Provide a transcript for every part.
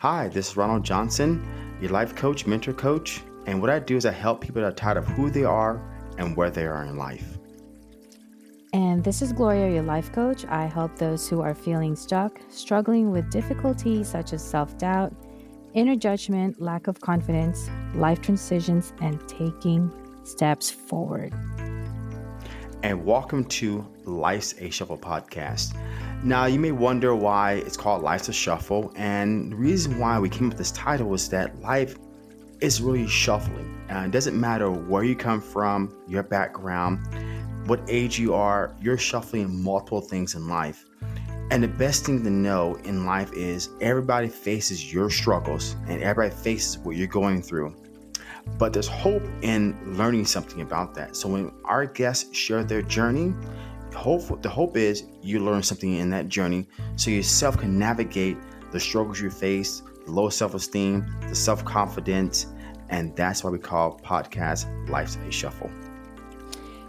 Hi, this is Ronald Johnson, your life coach, mentor coach, and what I do is I help people that are tired of who they are and where they are in life. And this is Gloria, your life coach. I help those who are feeling stuck, struggling with difficulties such as self doubt, inner judgment, lack of confidence, life transitions, and taking steps forward. And welcome to Life's a Shuffle podcast. Now, you may wonder why it's called Life's a Shuffle, and the reason why we came up with this title is that life is really shuffling. It doesn't matter where you come from, your background, what age you are, you're shuffling multiple things in life. And the best thing to know in life is everybody faces your struggles and everybody faces what you're going through. But there's hope in learning something about that. So when our guests share their journey, the hope is you learn something in that journey so yourself can navigate the struggles you face, the low self-esteem, the self-confidence, and that's why we call podcast Life's a Shuffle.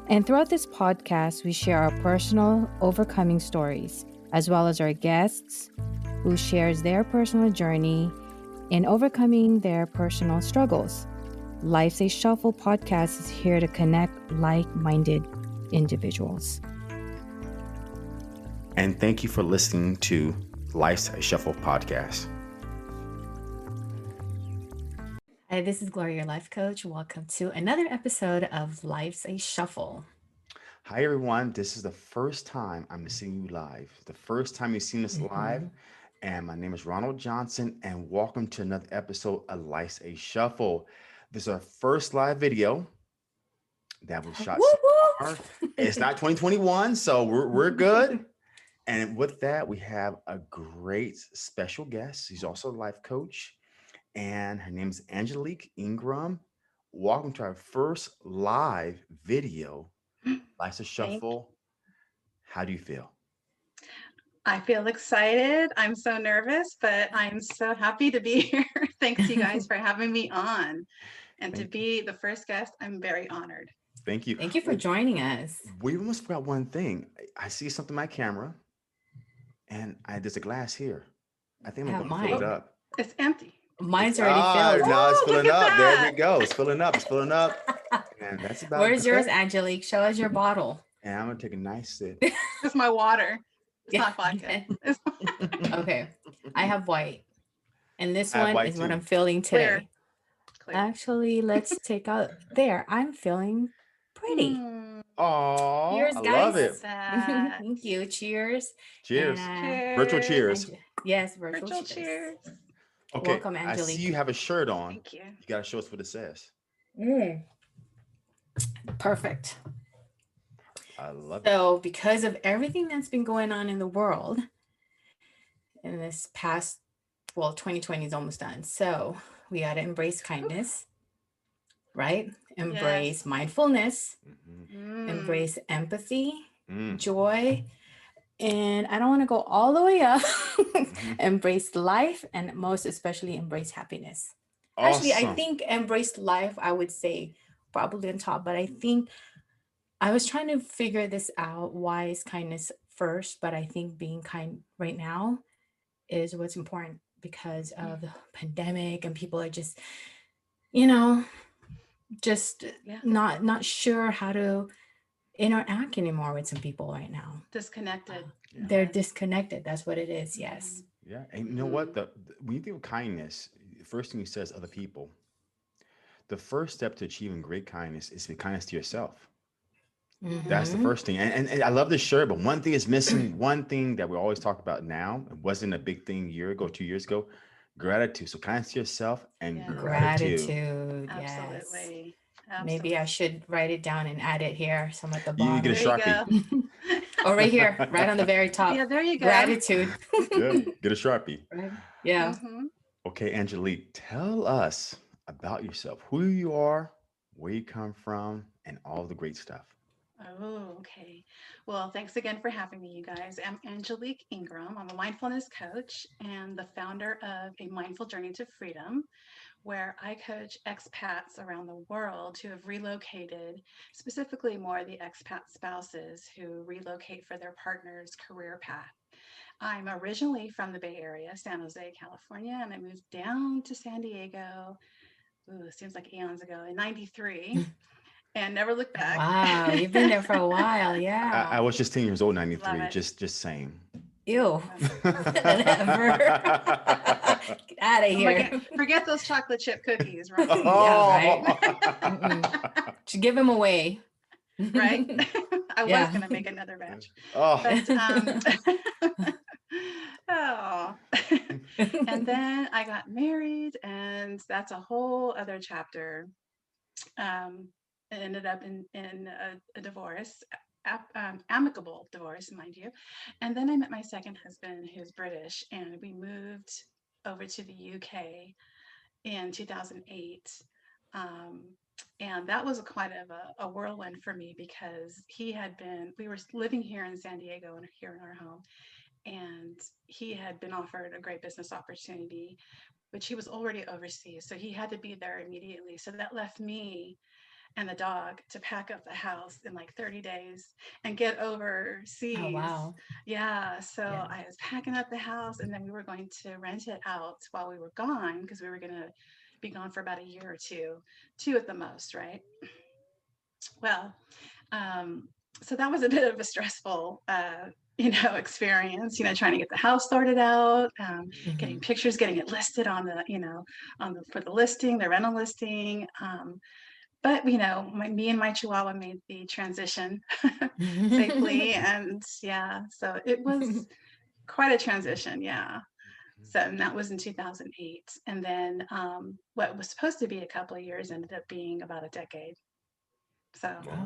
And throughout this podcast, we share our personal overcoming stories, as well as our guests who shares their personal journey in overcoming their personal struggles. Life's a Shuffle podcast is here to connect like-minded individuals. And thank you for listening to Life's a Shuffle podcast. Hi, this is Gloria, your life coach. Welcome to another episode of Life's a Shuffle. Hi, everyone. This is the first time I'm seeing you live. The first time you've seen us live. And my name is Ronald Johnson, and welcome to another episode of Life's a Shuffle. This is our first live video that was shot so far. It's not 2021, so we're good. And with that, we have a great special guest. She's also a life coach, and her name is Angelic Ingram. Welcome to our first live video, Life's a Shuffle. How do you feel? I feel excited. I'm so nervous, but I'm so happy to be here. Thanks, you guys, for having me on. And to be the first guest, I'm very honored. Thank you. Thank you for joining us. We almost forgot one thing. I see something on my camera, and there's a glass here. I think I'm going to fill it up. It's empty. Mine's already filled. No, it's filling up. There we go. It's filling up. It's filling up. And that's about it. Where's yours, Angelique? Show us your bottle. And I'm going to take a nice sip. It's my water. It's not vodka. Okay. I have white. And this one is what I'm feeling today. Clear. Actually, let's take out there. I'm feeling pretty. Oh, cheers, guys. I love it. Thank you. Cheers. Cheers. Cheers. Virtual cheers. Yes, virtual cheers. Okay. Welcome, Angelique. I see you have a shirt on. Thank you. You got to show us what it says. Perfect. I love it. So because of everything that's been going on in the world in this past, 2020 is almost done. So we got to embrace kindness, right? Embrace mindfulness, embrace empathy, joy. And I don't want to go all the way up. Embrace life, and most especially embrace happiness. Awesome. Actually, I think embrace life, I would say probably on top, but I think I was trying to figure this out. Why is kindness first? But I think being kind right now is what's important because of the pandemic, and people are just, not sure how to interact anymore with some people right now. Disconnected. They're disconnected. That's what it is. Yes. Yeah. And you know what? When you think of kindness, the first thing you say is other people. The first step to achieving great kindness is to be kindness to yourself. That's the first thing. And I love this shirt, but one thing is missing. One thing that we always talk about now, it wasn't a big thing a year ago, 2 years ago, gratitude. So kindness to yourself and gratitude. Absolutely. Maybe I should write it down and add it here. Some at the bottom. You get a Sharpie. Oh, right here, right on the very top. Yeah, there you go. Gratitude. Good. Get a Sharpie. Right. Yeah. Okay, Angelique, tell us about yourself, who you are, where you come from, and all the great stuff. Oh, okay. Well, thanks again for having me, you guys. I'm Angelic Ingram. I'm a mindfulness coach and the founder of A Mindful Journey to Freedom, where I coach expats around the world who have relocated, specifically more the expat spouses who relocate for their partner's career path. I'm originally from the Bay Area, San Jose, California, and I moved down to San Diego. Ooh, it seems like eons ago in '93, and never looked back. Wow, you've been there for a while. I Yeah. was just 10 years old, Love 93. it. Just saying. Ew. Um, Never. Get out of oh my God, here. forget those chocolate chip cookies, right? Yeah, right. Oh. Just give him away. Right? I was Yeah. gonna make another batch, Oh. but oh. And then I got married, and that's a whole other chapter. It ended up in a divorce, amicable divorce, mind you. And then I met my second husband, who's British, and we moved over to the UK in 2008. Um, and that was quite of a whirlwind for me because we were living here in San Diego and here in our home, and he had been offered a great business opportunity, which he was already overseas. So he had to be there immediately. So that left me and the dog to pack up the house in like 30 days and get Oh, overseas. wow. Yeah. So Yeah. I was packing up the house, and then we were going to rent it out while we were gone because we were going to be gone for about a year or two at the most. Right. Well, um, so that was a bit of a stressful, experience, trying to get the house sorted out, getting Hmm. pictures, getting it listed on for the listing, the rental listing. But me and my Chihuahua made the transition safely, and yeah, so it was quite a transition. Yeah. So and that was in 2008, and then what was supposed to be a couple of years ended up being about a decade. So Oh,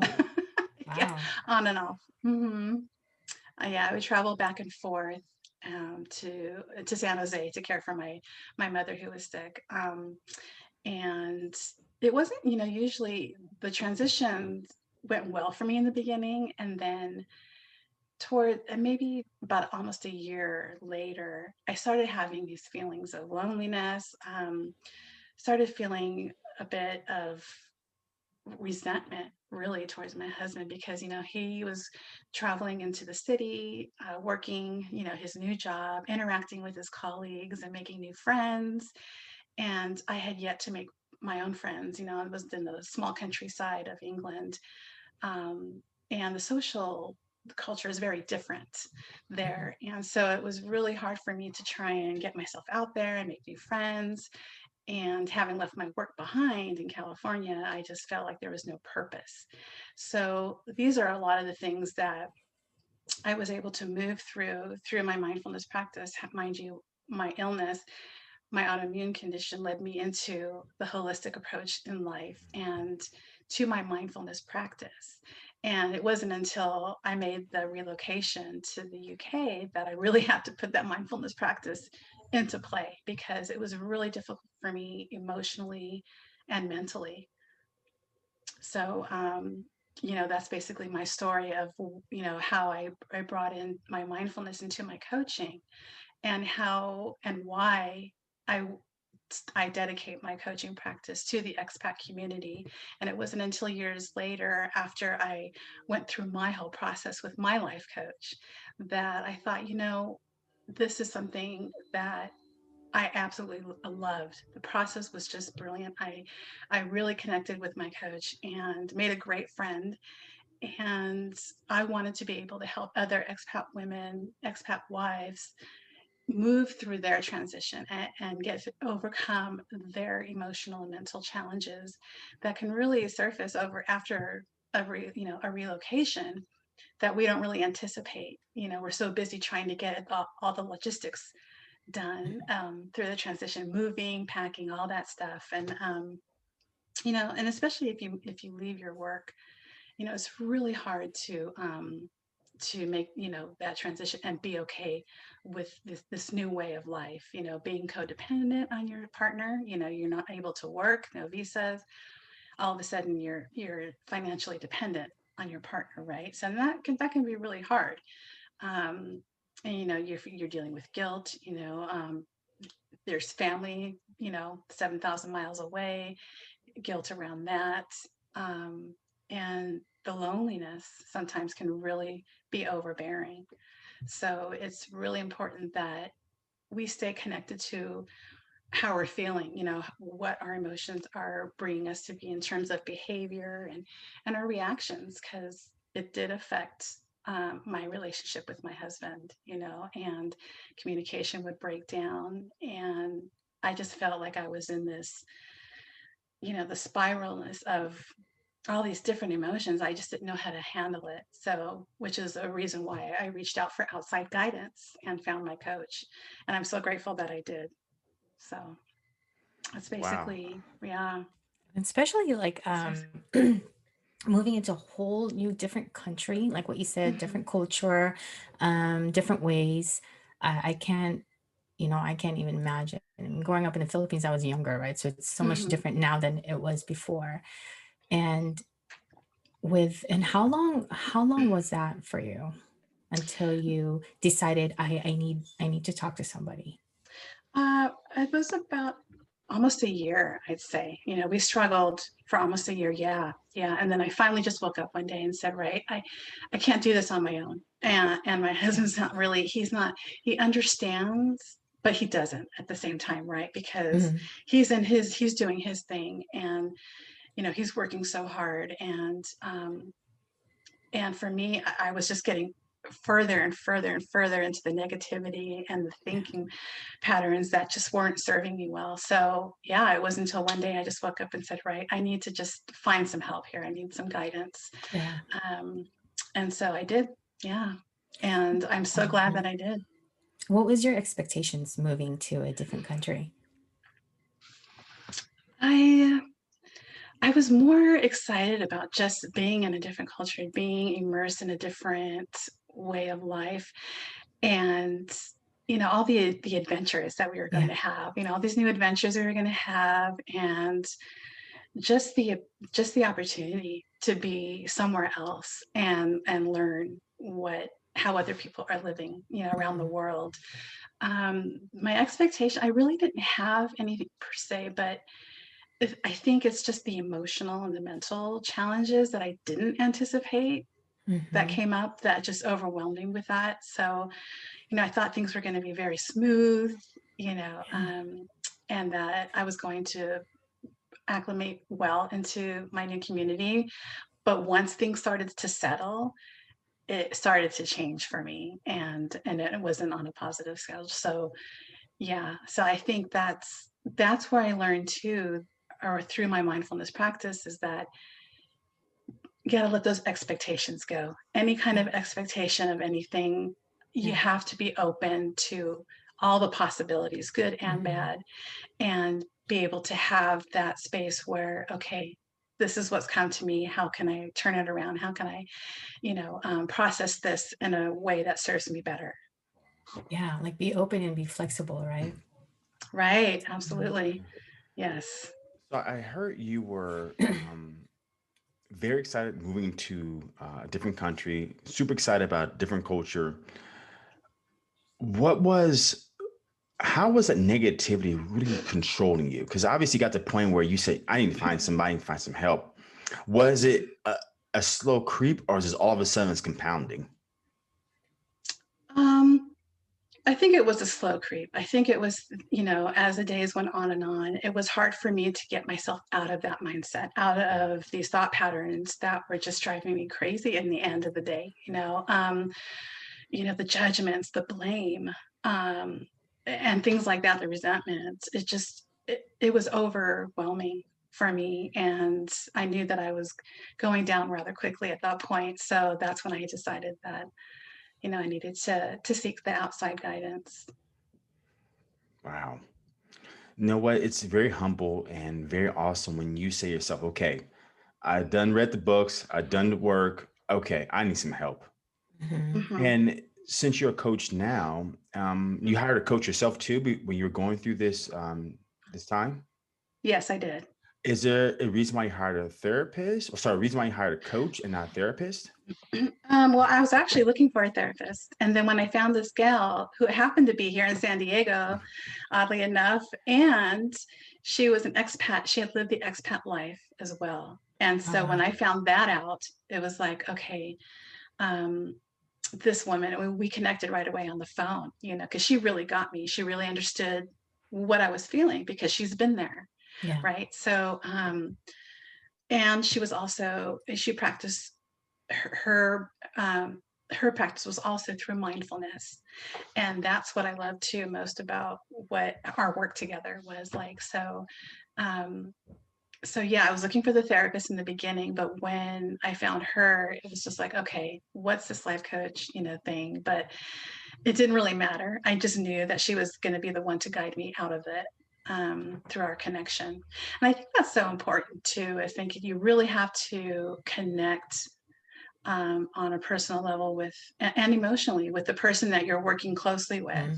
yeah, wow. on and off. Yeah, I would travel back and forth to San Jose to care for my mother who was sick. And it wasn't, usually the transition went well for me in the beginning, and then toward maybe about almost a year later, I started having these feelings of loneliness. Started feeling a bit of resentment really towards my husband because he was traveling into the city, working his new job, interacting with his colleagues and making new friends, and I had yet to make my own friends. I was in the small countryside of England, and the social culture is very different Mhm. there, and so it was really hard for me to try and get myself out there and make new friends. And having left my work behind in California, I just felt like there was no purpose. So these are a lot of the things that I was able to move through my mindfulness practice. Mind you, my illness, my autoimmune condition led me into the holistic approach in life and to my mindfulness practice. And it wasn't until I made the relocation to the UK that I really had to put that mindfulness practice into play because it was really difficult for me emotionally and mentally. So, that's basically my story of, how I brought in my mindfulness into my coaching and how and why I I dedicate my coaching practice to the expat community. And it wasn't until years later, after I went through my whole process with my life coach, that I thought, this is something that I absolutely loved. The process was just brilliant. I really connected with my coach and made a great friend. And I wanted to be able to help other expat women, expat wives move through their transition and get to overcome their emotional and mental challenges that can really surface over after a relocation that we don't really anticipate. We're so busy trying to get all the logistics done through the transition, moving, packing, all that stuff, and and especially if you leave your work, it's really hard to make that transition and be okay with this new way of life, being codependent on your partner. You're not able to work, no visas, all of a sudden you're financially dependent on your partner, right? So that can be really hard. And you're dealing with guilt. There's family 7,000 miles away, guilt around that, and the loneliness sometimes can really be overbearing. So it's really important that we stay connected to how we're feeling, what our emotions are bringing us to be in terms of behavior and our reactions, because it did affect my relationship with my husband, and communication would break down. And I just felt like I was in this, the spiralness of all these different emotions. I just didn't know how to handle it. So, which is a reason why I reached out for outside guidance and found my coach. And I'm so grateful that I did. So that's Wow. basically, yeah. Especially like So, moving into a whole new different country, like what you said, mhm, different culture, different ways. I can't, I can't even imagine. I mean, growing up in the Philippines, I was younger, right? So it's so much mhm. different now than it was before. And and how long was that for you until you decided I need to talk to somebody? It was about almost a year, I'd say. We struggled for almost a year. Yeah, yeah. And then I finally just woke up one day and said, right, I can't do this on my own. And my Yeah. husband's not really, he understands, but he doesn't at the same time, right? Because Mhm. he's doing his thing, and, he's working so hard. And for me, I was just getting further and further and further into the negativity and the Yeah. thinking patterns that just weren't serving me well. So, yeah, it wasn't until one day I just woke up and said, right, I need to just find some help here. I need some guidance. Yeah. Um, and so I did. Yeah. And I'm so glad that I did. What was your expectations moving to a different country? I I was more excited about just being in a different culture, being immersed in a different way of life, and all the adventures that we were going Yeah. to have, all these new adventures we were going to have, and just the opportunity to be somewhere else and learn what how other people are living, around the Mhm. world. My expectation, I really didn't have anything per se, but I think it's just the emotional and the mental challenges that I didn't anticipate that Mhm. came up that just overwhelmed me with that. So, I thought things were going to be very smooth, you know, Yeah. um, and that I was going to acclimate well into my new community. But once things started to settle, it started to change for me, and it wasn't on a positive scale. So yeah, so I think that's where I learned too, or through my mindfulness practice, is that you got to let those expectations go. Any kind Yeah. of expectation of anything, you Yeah. have to be open to all the possibilities, good and Mhm. bad, and be able to have that space where, okay, this is what's come to me. How can I turn it around? How can I, process this in a way that serves me better? Yeah, like be open and be flexible, right? Right. Mhm. Absolutely. Yes. So I heard you were very excited moving to a different country, super excited about different culture. What was, how was that negativity really controlling you? Because obviously you got to the point where you said, I need to find somebody, find some help. Was it a slow creep, or is this all of a sudden it's compounding? Um, I think it was a slow creep. I think it was, as the days went on and on, it was hard for me to get myself out of that mindset, out of these thought patterns that were just driving me crazy in the end of the day, the judgments, the blame, um, and things like that, the resentments. It was overwhelming for me. And I knew that I was going down rather quickly at that point. So that's when I decided that, I needed to seek the outside guidance. Wow. You know what? It's very humble and very awesome when you say to yourself, okay, I done read the books, I done the work. Okay, I need some help. Mhm. Hmm. And since you're a coach now, you hired a coach yourself too when you were going through this this time. Yes, I did. Is there a reason why you hired a therapist? Or sorry, a reason why you hired a coach and not a therapist? Well, I was actually looking for a therapist. And then when I found this gal who happened to be here in San Diego, oddly enough, and she was an expat, she had lived the expat life as well. And Oh so when wow. I found that out, it was like, okay, um, this woman, and we connected right away on the phone, because she really got me. She really understood what I was feeling because she's been there. Yeah. Right. So, and she practiced her practice was also through mindfulness. And that's what I love too most about what our work together was like. Um, so yeah, I was looking for the therapist in the beginning, but when I found her, it was just like, okay, what's this life coach, thing? But it didn't really matter. I just knew that she was going to be the one to guide me out of it, through our connection. And I think that's so important too. I think you really have to connect, on a personal level and emotionally with the person that you're working closely with. Mm-hmm.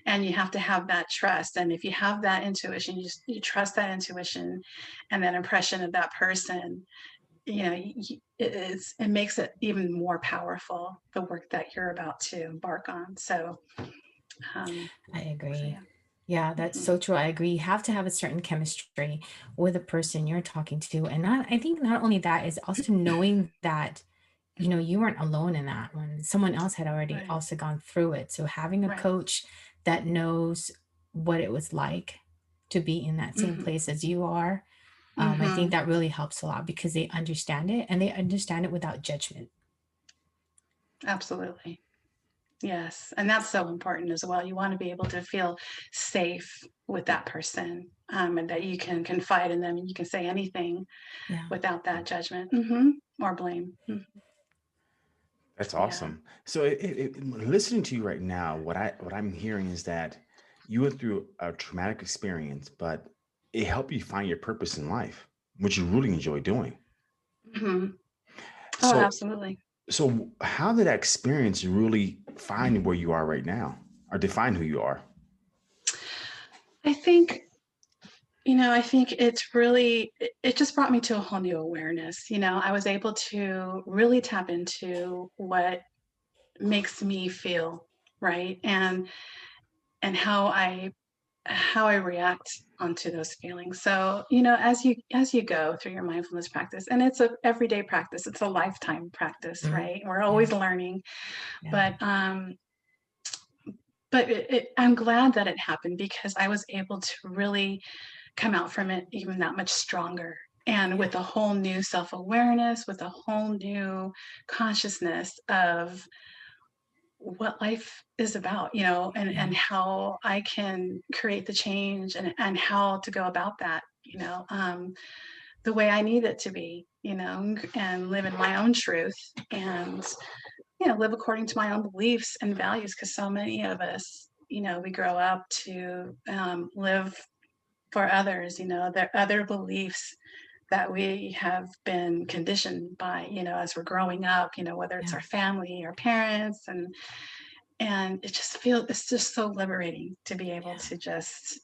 And you have to have that trust. And if you have that intuition, you trust that intuition and that impression of that person, it makes it even more powerful, the work that you're about to embark on. So, I so agree. yeah. Yeah, that's Hmm. so true. I agree. You have to have a certain chemistry with the person you're talking to. And I think not only that is also knowing that, you weren't alone in that when someone else had already Right. also gone through it. So having a Right. coach that knows what it was like to be in that same Hmm. place as you are, I think Hmm. that really helps a lot because they understand it and they understand it without judgment. Absolutely. Yes. And that's so important as well. You want to be able to feel safe with that person, and that you can confide in them and you can say anything Yeah. without that judgment, or blame. That's Yeah. awesome. So, listening to you right now, what I'm hearing is that you went through a traumatic experience, but it helped you find your purpose in life, which you really enjoy doing. Hmm. Oh, So, absolutely. how did that experience really find where you are right now, or define who you are? I think, I think it just brought me to a whole new awareness. I was able to really tap into what makes me feel right, and how I react onto those feelings. So, as you go through your mindfulness practice, and it's a everyday practice, it's a lifetime practice, Mhm. right? We're Yeah. always learning, Yeah. but I'm glad that it happened because I was able to really come out from it even that much stronger. And Yeah. with a whole new self awareness, with a whole new consciousness of what life is about, and Yeah. how I can create the change, and how to go about that, the way I need it to be, and live in my own truth, and, live according to my own beliefs and values. Because so many of us, we grow up to, live for others, their other beliefs that we have been conditioned by, as we're growing up, whether it's Yeah. our family, our parents, and it's just so liberating to be able Yeah. to just,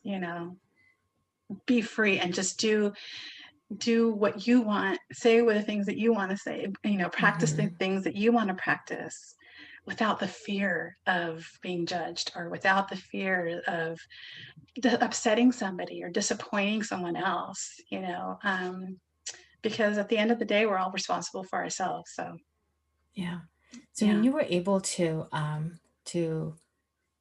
be free and just do what you want, say what the things that you want to say, practice the Mhm. things that you want to practice without the fear of being judged, or without the fear of upsetting somebody or disappointing someone else, because at the end of the day, we're all responsible for ourselves. So Yeah. So when yeah. you were able to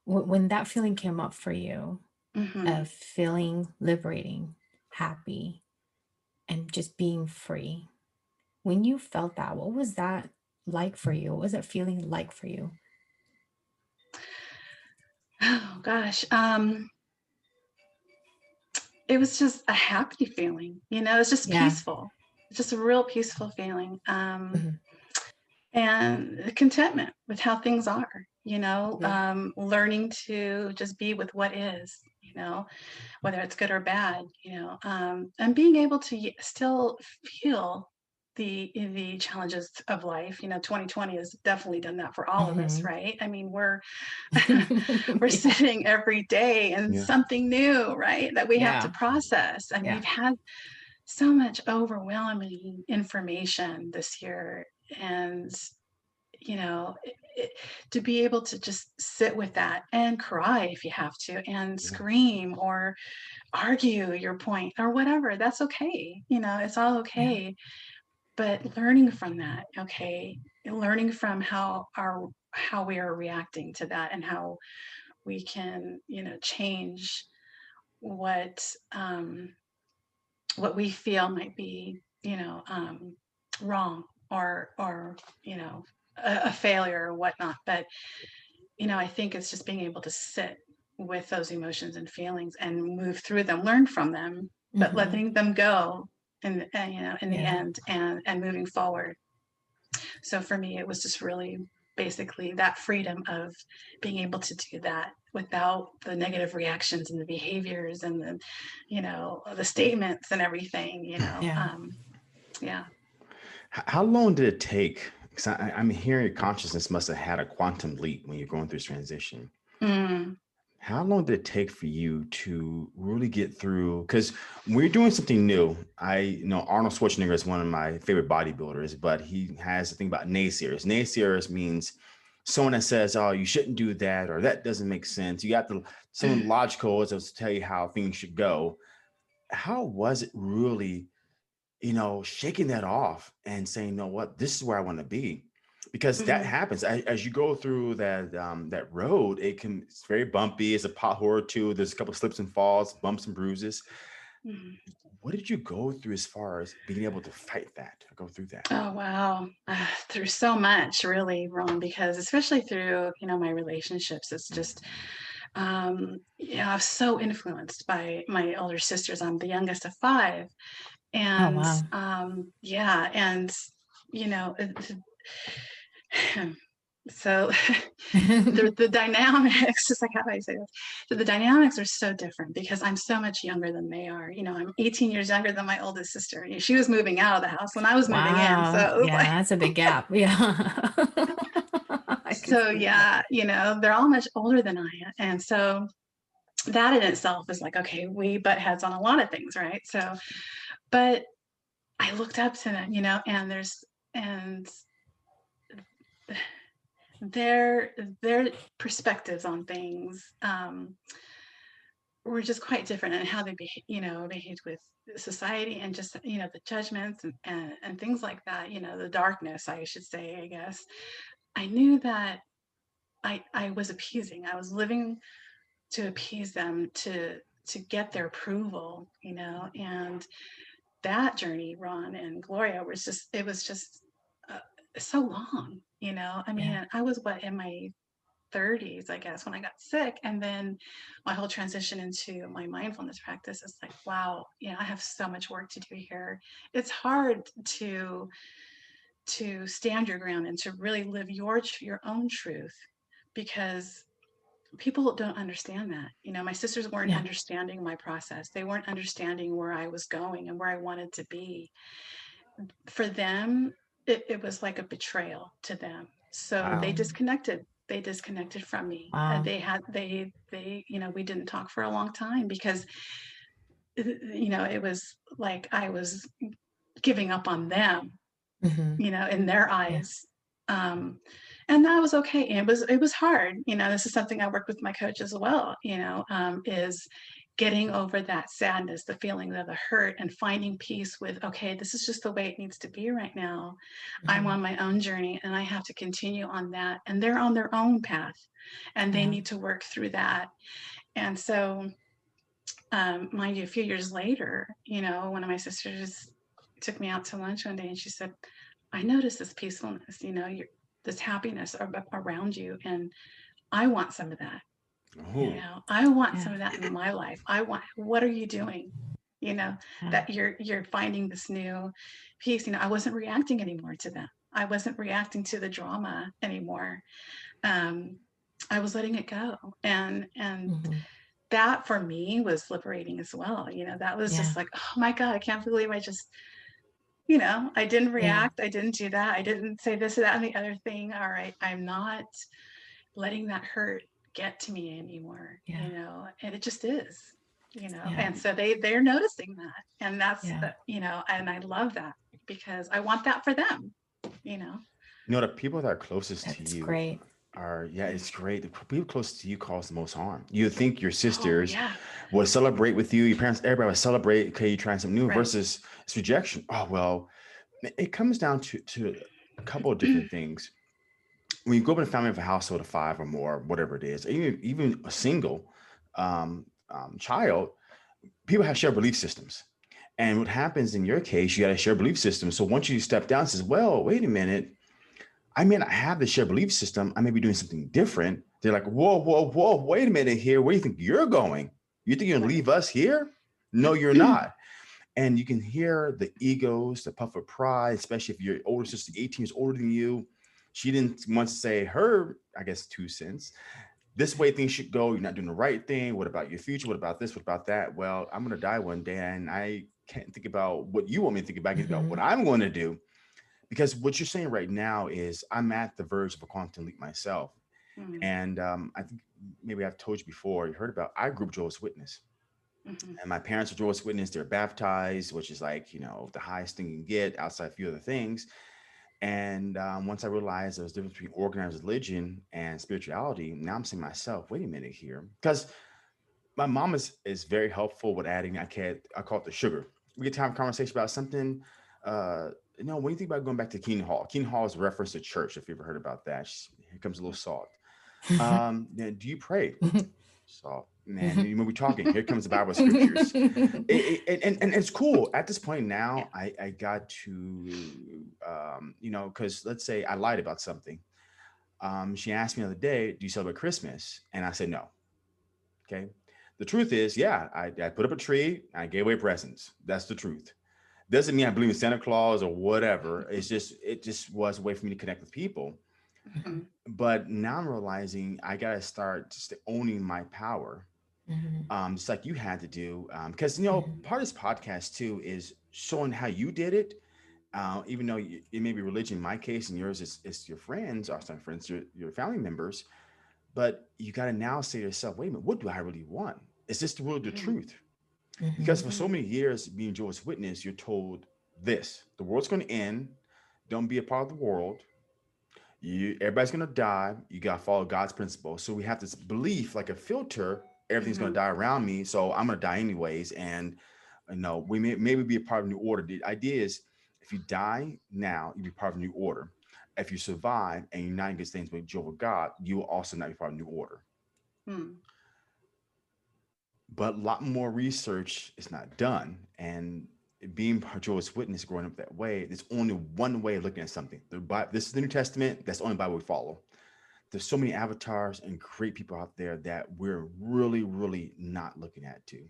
when that feeling came up for you Hmm. of feeling liberating, happy, and just being free, when you felt that, what was that like for you? What was that feeling like for you? Oh gosh. It was just a happy feeling, it's just Yeah. peaceful. It's just a real peaceful feeling. Mhm. And contentment with how things are, Yeah. learning to just be with what is, whether it's good or bad, and being able to still feel the challenges of life. 2020 has definitely done that for all of us, Mhm. right? I mean, we're Yeah. sitting every day and Yeah. something new, right, that we have to Yeah. process. And Yeah. we've had so much overwhelming information this year. And it, to be able to just sit with that and cry if you have to, and Yeah. scream or argue your point or whatever, that's okay. It's all Yeah. okay. But learning from that, okay, learning from how our how we are reacting to that, and how we can, change what we feel might be, wrong, or a failure or whatnot. But I think it's just being able to sit with those emotions and feelings and move through them, learn from them, but letting them go in the end, and moving forward. So for me, it was just really basically that freedom of being able to do that without the negative reactions and the behaviors and the statements and everything, yeah. How long did it take? Because I'm hearing your consciousness must have had a quantum leap when you're going through this transition. Mm. How long did it take for you to really get through? Because when you're doing something new, I know Arnold Schwarzenegger is one of my favorite bodybuilders, but he has a thing about naysayers. Naysayers means someone that says, "Oh, you shouldn't do that," or "That doesn't make sense." You got someone logical as to tell you how things should go. How was it really, shaking that off and saying, "No, what? This is where I want to be." Because that Mhm. happens as you go through that road. It's very bumpy. It's a pothole or two. There's a couple of slips and falls, bumps and bruises. Mhm. What did you go through as far as being able to fight that, or go through that? Oh, wow. Through so much, really, Ron, because especially through, my relationships, it's just, I was so influenced by my older sisters. I'm the youngest of five. Oh, And wow. yeah, and, so the dynamics, it's like, how do I say this? So the dynamics are so different because I'm so much younger than they are. I'm 18 years younger than my oldest sister. She was moving out of the house when I was moving in. So Wow. it was Yeah, like, that's a big gap. Yeah. I can so see that. yeah, they're all much older than I am. And so that in itself is like, okay, we butt heads on a lot of things, right? So, but I looked up to them, and their perspectives on things were just quite different, and how they behaved with society, and just the judgments, and things like that, the darkness, I should say, I guess. I knew that I was appeasing. I was living to appease them, to get their approval, and that journey, Ron and Gloria, was just uh, so long. I Yeah. mean, I was in my 30s, I guess, when I got sick. And then my whole transition into my mindfulness practice is like, wow, I have so much work to do here. It's hard to stand your ground and to really live your own truth, because people don't understand that. My sisters weren't Yeah. understanding my process. They weren't understanding where I was going and where I wanted to be. For them, it was like a betrayal to them. So they Wow. disconnected from me. Wow. We didn't talk for a long time, because it was like I was giving up on them, in their Yeah. eyes. um and that was okay. It was hard. This is something I work with my coach as well, is getting over that sadness, the feeling of the hurt, and finding peace with, okay, this is just the way it needs to be right now. I'm on my own journey, and I have to continue on that, and they're on their own path, and they Yeah. need to work through that. And so, mind you, a few years later, one of my sisters took me out to lunch one day, and she said, I noticed this peacefulness, this happiness around you, and I want some of that. Oh, I want Yeah. some of that in my life. What are you doing? Yeah. That you're finding this new peace. I wasn't reacting anymore to them. I wasn't reacting to the drama anymore. Um, I was letting it go. And that for me was liberating as well. That was Yeah. just like, oh my God, I can't believe I just, I didn't Yeah. react. I didn't do that. I didn't say this or that and the other thing. All right. I'm not letting that hurt get to me anymore, Yeah. and it just is, Yeah. and so they're noticing that, and that's, Yeah. and I love that, because I want that for them, you know. the people that are closest to That's you great. are, yeah, it's great. The people close to you cause the most harm. You think your Oh sisters yeah. would celebrate with you, your parents, everybody would celebrate, okay, you're trying something new, Right. versus it's rejection. Oh, well, it comes down to a couple of different things. when you grow up in a family of a household of five or more, whatever it is, even a single child, people have shared belief systems. And what happens in your case, you got a shared belief system. So once you step down and says, well, wait a minute, I may not have the shared belief system. I may be doing something different. They're like, whoa, whoa, whoa, wait a minute here. Where do you think you're going? You think you're going to Right. leave us here? No, you're not. And you can hear the egos, the puff of pride, especially if your older sister, 18 years older than you. She didn't want to say her, I guess, 2 cents. This way things should go. You're not doing the right thing. What about your future? What about this? What about that? Well, I'm going to die one day and I can't think about what you want me to think about. I can think about what Mhm. I'm going to do. Because what you're saying right now is I'm at the verge of a quantum leap myself. Mm, And I think maybe I've told you before, you heard about, I grew up Jehovah's Witness. mhm, And my parents were Jehovah's Witness. They're baptized, which is like, the highest thing you can get outside a few other things. And once I realized there was a difference between organized religion and spirituality, now I'm saying to myself, wait a minute here. Because my mom is very helpful with adding, I call it the sugar. We get to have a conversation about something. Uh, when you think about going back to Keenan Hall is a reference to church, if you ever heard about that. Here comes a little salt. Do you pray? Salt. Man, when we're talking, here comes the Bible scriptures. And it's cool. At this point yeah. now, I got to, because let's say I lied about something. She asked me the other day, do you celebrate Christmas? And I said, no. Okay. The truth is, yeah, I put up a tree, I gave away presents. That's the truth. Doesn't mean I believe in Santa Claus or whatever. It just was a way for me to connect with people. Mhm, But now I'm realizing I gotta start just owning my power, Mhm. just like you had to do. Because Mhm. part of this podcast too is showing how you did it. Even though it may be religion in my case, and yours is your friends, or not friends, your family members. But you got to now say to yourself, wait a minute, what do I really want? Is this the really the mm, truth? Because Mhm. for so mm, many years being Jehovah's Witness, you're told this: the world's going to end. Don't be a part of the world. Everybody's going to die. You got to follow God's principles. So we have this belief, like a filter. Everything's going to mhm, die around me, so I'm going to die anyways. And we may maybe be a part of a new order. The idea is, if you die now, you be part of a new order. If you survive and you're not in good things with Jehovah God, you will also not be part of a new order. mm, But a lot more research is not done. And being a Jehovah's Witness, growing up that way, there's only one way of looking at something. This is the New Testament. That's the only Bible we follow. There's so many avatars and great people out there that we're really, really not looking at too.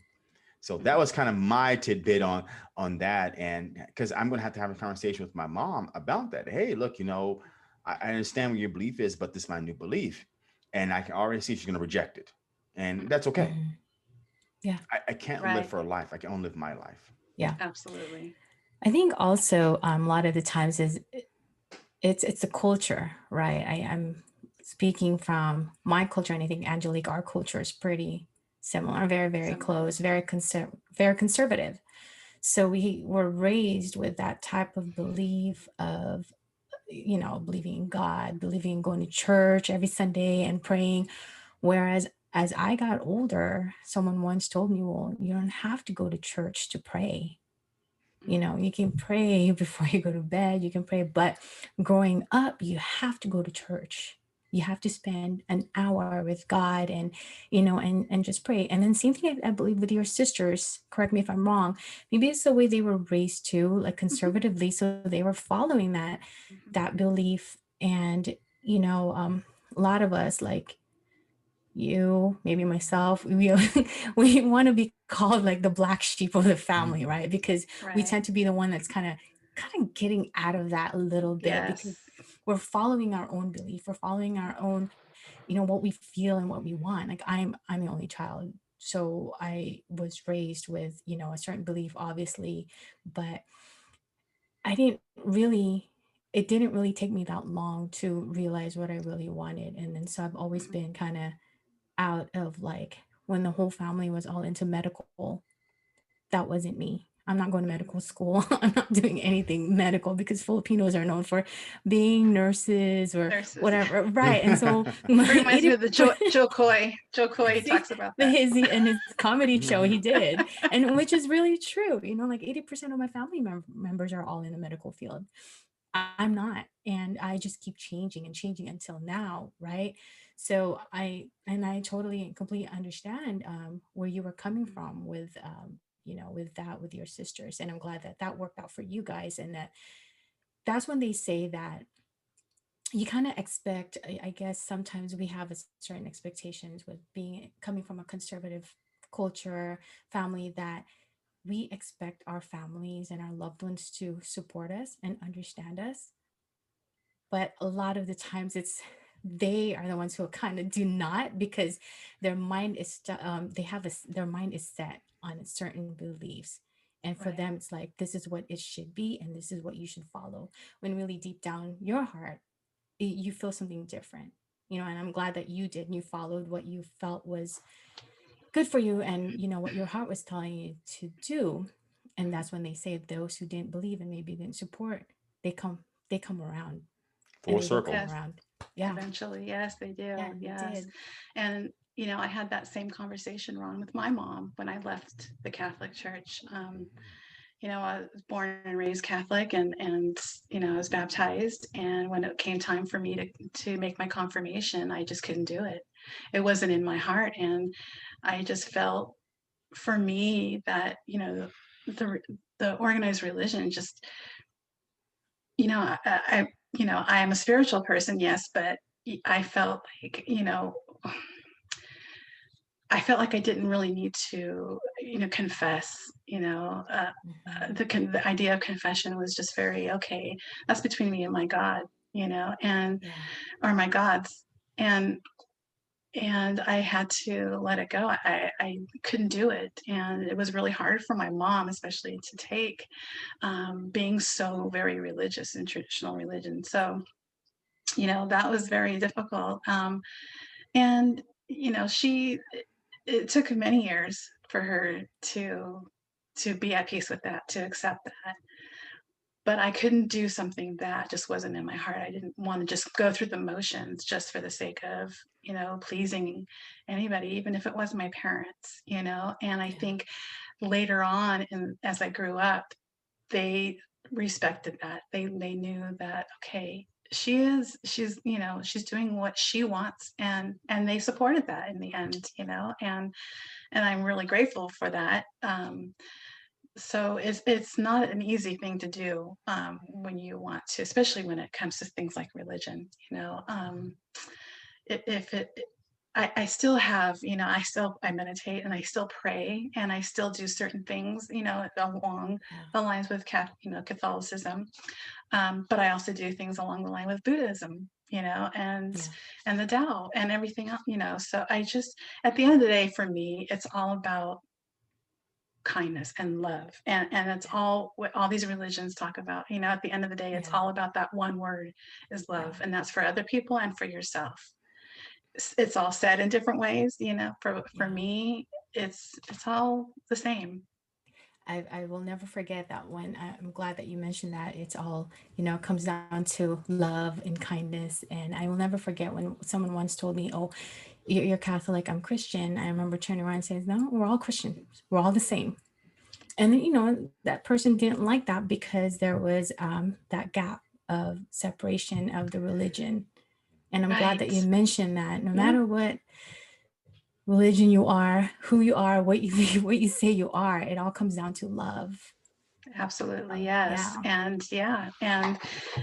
So that mm, was kind of my tidbit on that. And because I'm going to have a conversation with my mom about that. Hey, look, I understand what your belief is, but this is my new belief. And I can already see she's going to reject it. And that's okay. Mhm. Yeah. I can't live right. for a life. I can only live my life. Yeah. Absolutely. I think also a lot of the times is it's a culture, right? I'm speaking from my culture, and I think Angelique, our culture is pretty similar, very, very Similar. close, very conservative. So we were raised with that type of belief of, believing in God, believing in going to church every Sunday and praying. Whereas as I got older, someone once told me, well, you don't have to go to church to pray. Mm, You can pray before you go to bed, you can pray, but growing up, you have to go to church. You have to spend an hour with God and just pray. And then same thing, I believe with your sisters, correct me if I'm wrong. Maybe it's the way they were raised too, like mhm, conservatively. So they were following mhm, that belief. And, you know, a lot of us like you, maybe myself, we we want to be called like the black sheep of the family, Mhm. right? Because we right. tend to be the one that's kind of getting out of that a little bit because Yes. we're following our own belief, we're following our own, what we feel and what we want. Like I'm the only child, so I was raised with, a certain belief, obviously, but I didn't really it didn't really take me that long to realize what I really wanted. And then so I've always Mhm, been kind of out of like when the whole family was all into medical. That wasn't me. I'm not going to mhm. medical school. I'm not doing anything medical because Filipinos are known for being nurses or Nurses. Yeah. whatever. Right. And so It my reminds me 80 of the Joe Coy. Joe Coy see talks about the that. his in his comedy show he did, and which is really true. Like 80% of my family members are all in the medical field. I'm not. And I just keep changing and changing until now, right? So I totally and completely understand where you were coming from with, with that, with your sisters. And I'm glad that that worked out for you guys. And that's when they say that you kind of expect, I guess sometimes we have a certain expectations with being coming from a conservative culture, family, that we expect our families and our loved ones to support us and understand us. But a lot of the times they are the ones who kind of do not, because their mind is they have their mind is set on certain beliefs, and for Right. them it's like this is what it should be and this is what you should follow, when really deep down your heart, you feel something different. And I'm glad that you did, and you followed what you felt was good for you, and what your heart was telling you to do. And that's when they say those who didn't believe and maybe didn't support, they come they come around, and Full they will come circle. Yes. around. Yeah. Eventually, yes, they Yeah, do. they Yes. did. And, I had that same conversation, Ron, with my mom when I left the Catholic Church. I was born and raised Catholic, and I was baptized. And when it came time for me to make my confirmation, I just couldn't do it. It wasn't in my heart. And I just felt for me that, the, the organized religion just, I am a spiritual person, yes, but I felt like, I felt like I didn't really need to, confess. Hmm. The idea of confession was just very okay. That's between me and my God, and Yeah. or my gods, and I had to let it go. I couldn't do it, and it was really hard for my mom, especially to take, being so very religious in traditional religion. So that was very difficult. And she it took many years for her to be at peace with that, to accept that. But I couldn't do something that just wasn't in my heart. I didn't want to just go through the motions just for the sake of pleasing anybody, even if it was my parents. And I Yeah. think later on, and as I grew up, they respected that. They knew that, okay, she's doing what she wants, and they supported that in the end, and I'm really grateful for that. So it's not an easy thing to do, when you want to, especially when it comes to things like religion. If it I still have, I meditate and I still pray and I still do certain things, along Yeah. the lines with Catholicism. But I also do things along the line with Buddhism, Yeah. and the Tao and everything else, So I just, at the end of the day, for me, it's all about kindness and love, and it's Yeah. all what all these religions talk about. At the end of the day, it's Yeah. all about that one word, is love, Yeah. and that's for other people and for yourself. It's all said in different ways, for Yeah. me, it's all the same. I will never forget that one. I'm glad that you mentioned that. It's all, comes down to love and kindness. And I will never forget when someone once told me, oh, you're Catholic, I'm Christian. I remember turning around and saying, no, we're all Christians. We're all the same. And then, that person didn't like that because there was that gap of separation of the religion. And I'm glad that Right. you mentioned that no Yeah, matter what religion you are, who you are, what you what you say you are, it all comes down to love. absolutely, Yeah. yes. And yeah, and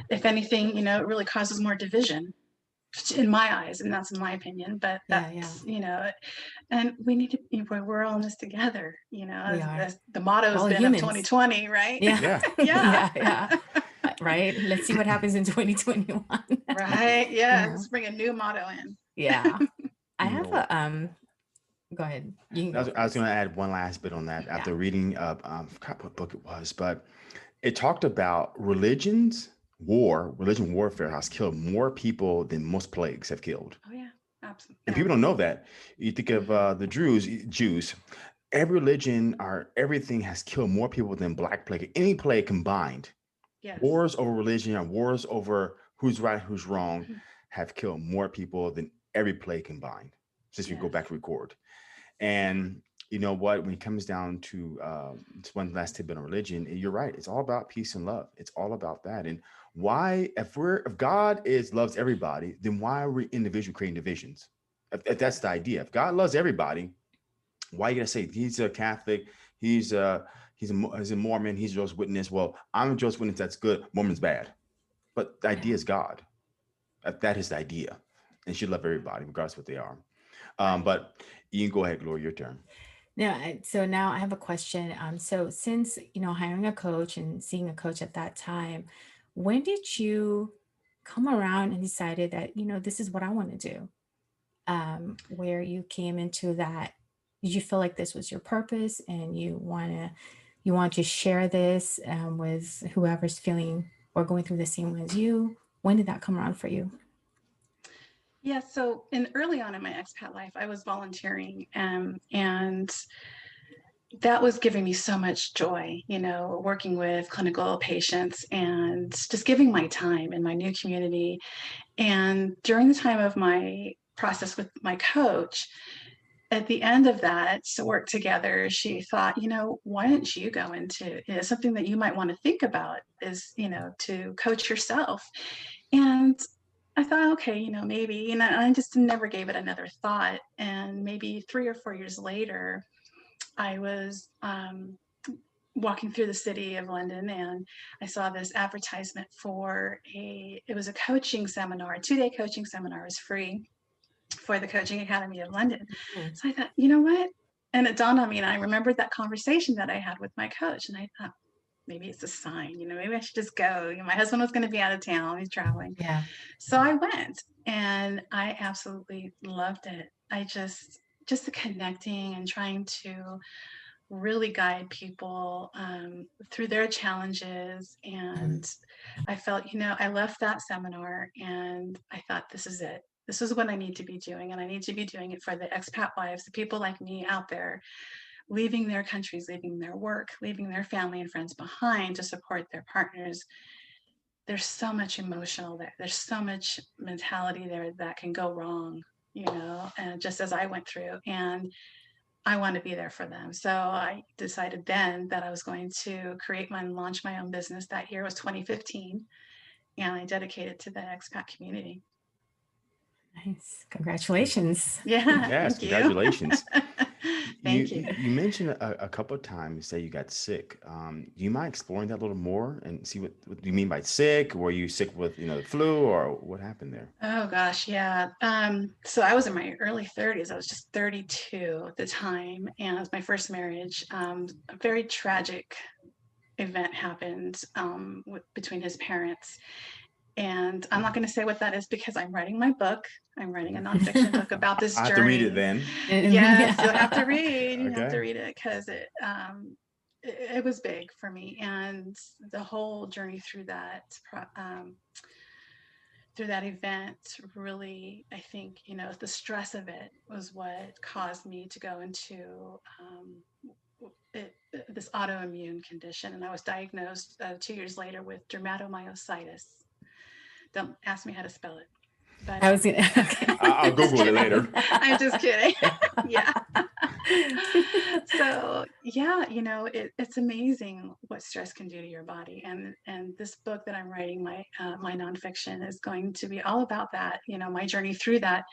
if anything, it really causes more division in my eyes, and that's in my opinion. But Yeah. Yeah. and we need to be, we're all in this together, We are. as the motto We're has all been of humans. 2020, right? Yeah. Yeah. Yeah. Yeah. Yeah. Right. Let's see what happens in 2021. Right. you Yeah. know. Let's bring a new motto in. Yeah. I You have know, a. Go ahead. You can go I was first. going to add one last bit on that. Yeah. After reading, I forgot what book it was, but it talked about religion warfare has killed more people than most plagues have killed. Oh yeah. Absolutely. And Yeah. people don't know that. You think of Hmm. the Jews. Every religion or everything has killed more people than Black plague, any plague combined. Yes. Wars over religion or wars over who's right, who's wrong, have killed more people than every plague combined. Since we go Yes. back to record, and you know what, when it comes down to it's one last tip on religion, you're right, it's all about peace and love. It's all about that. And why, if God is loves everybody, then why are we individual creating divisions? If that's the idea, if God loves everybody, why are you gonna say he's a Catholic, he's he's a Mormon, he's a Jehovah's Witness? Well, I'm a Jehovah's Witness, that's good, Mormon's bad. But the idea Yeah. is God. That is the idea, and should love everybody regardless of what they are. Right. But you can go ahead, Gloria, your turn. Now, so now I have a question. So since, hiring a coach and seeing a coach at that time, when did you come around and decided that, this is what I want to do? Where you came into that, did you feel like this was your purpose and you want to share this with whoever's feeling or going through the same way as you? When did that come around for you? Yeah, so early on in my expat life, I was volunteering, and that was giving me so much joy, working with clinical patients and just giving my time in my new community. And during the time of my process with my coach, at the end of that to work together, she thought, why don't you go into something that you might want to think about is, to coach yourself. And I thought, okay, maybe, I just never gave it another thought. And maybe 3 or 4 years later, I was walking through the city of London, and I saw this advertisement for it was a coaching seminar, a 2-day coaching seminar. It was free for the Coaching Academy of London. Mhm. So I thought, you know what? And it dawned on me, and I remembered that conversation that I had with my coach. And I thought, maybe it's a sign, maybe I should just go. My husband was going to be out of town, he's traveling. Yeah. So I went, and I absolutely loved it. I just the connecting and trying to really guide people through their challenges. And I felt, I left that seminar and I thought, this is it. This is what I need to be doing. And I need to be doing it for the expat wives, the people like me out there, leaving their countries, leaving their work, leaving their family and friends behind to support their partners. There's so much emotional there. There's so much mentality there that can go wrong, and just as I went through. And I want to be there for them. So I decided then that I was going to create and launch my own business. That year was 2015, and I dedicated to the expat community. Nice. Congratulations. Yeah, Yes, thank you. congratulations. Thank you. You mentioned a couple of times that you got sick. Do you mind exploring that a little more and see what you mean by sick? Were you sick with the flu, or what happened there? Oh gosh, yeah. So I was in my early 30s. I was just 32 at the time, and it was my first marriage. A very tragic event happened between his parents. And I'm not going to say what that is because I'm writing my book. I'm writing a nonfiction book about this I have to journey. read it then. Yes, you'll have to read. You have to Okay. read it because it was big for me, and the whole journey through that event really, I think, the stress of it was what caused me to go into this autoimmune condition. And I was diagnosed 2 years later with dermatomyositis. Don't ask me how to spell it. But I was gonna. Okay. I'll Google it later. I'm just kidding. Yeah. So yeah, it's amazing what stress can do to your body. And this book that I'm writing, my nonfiction, is going to be all about that. My journey through that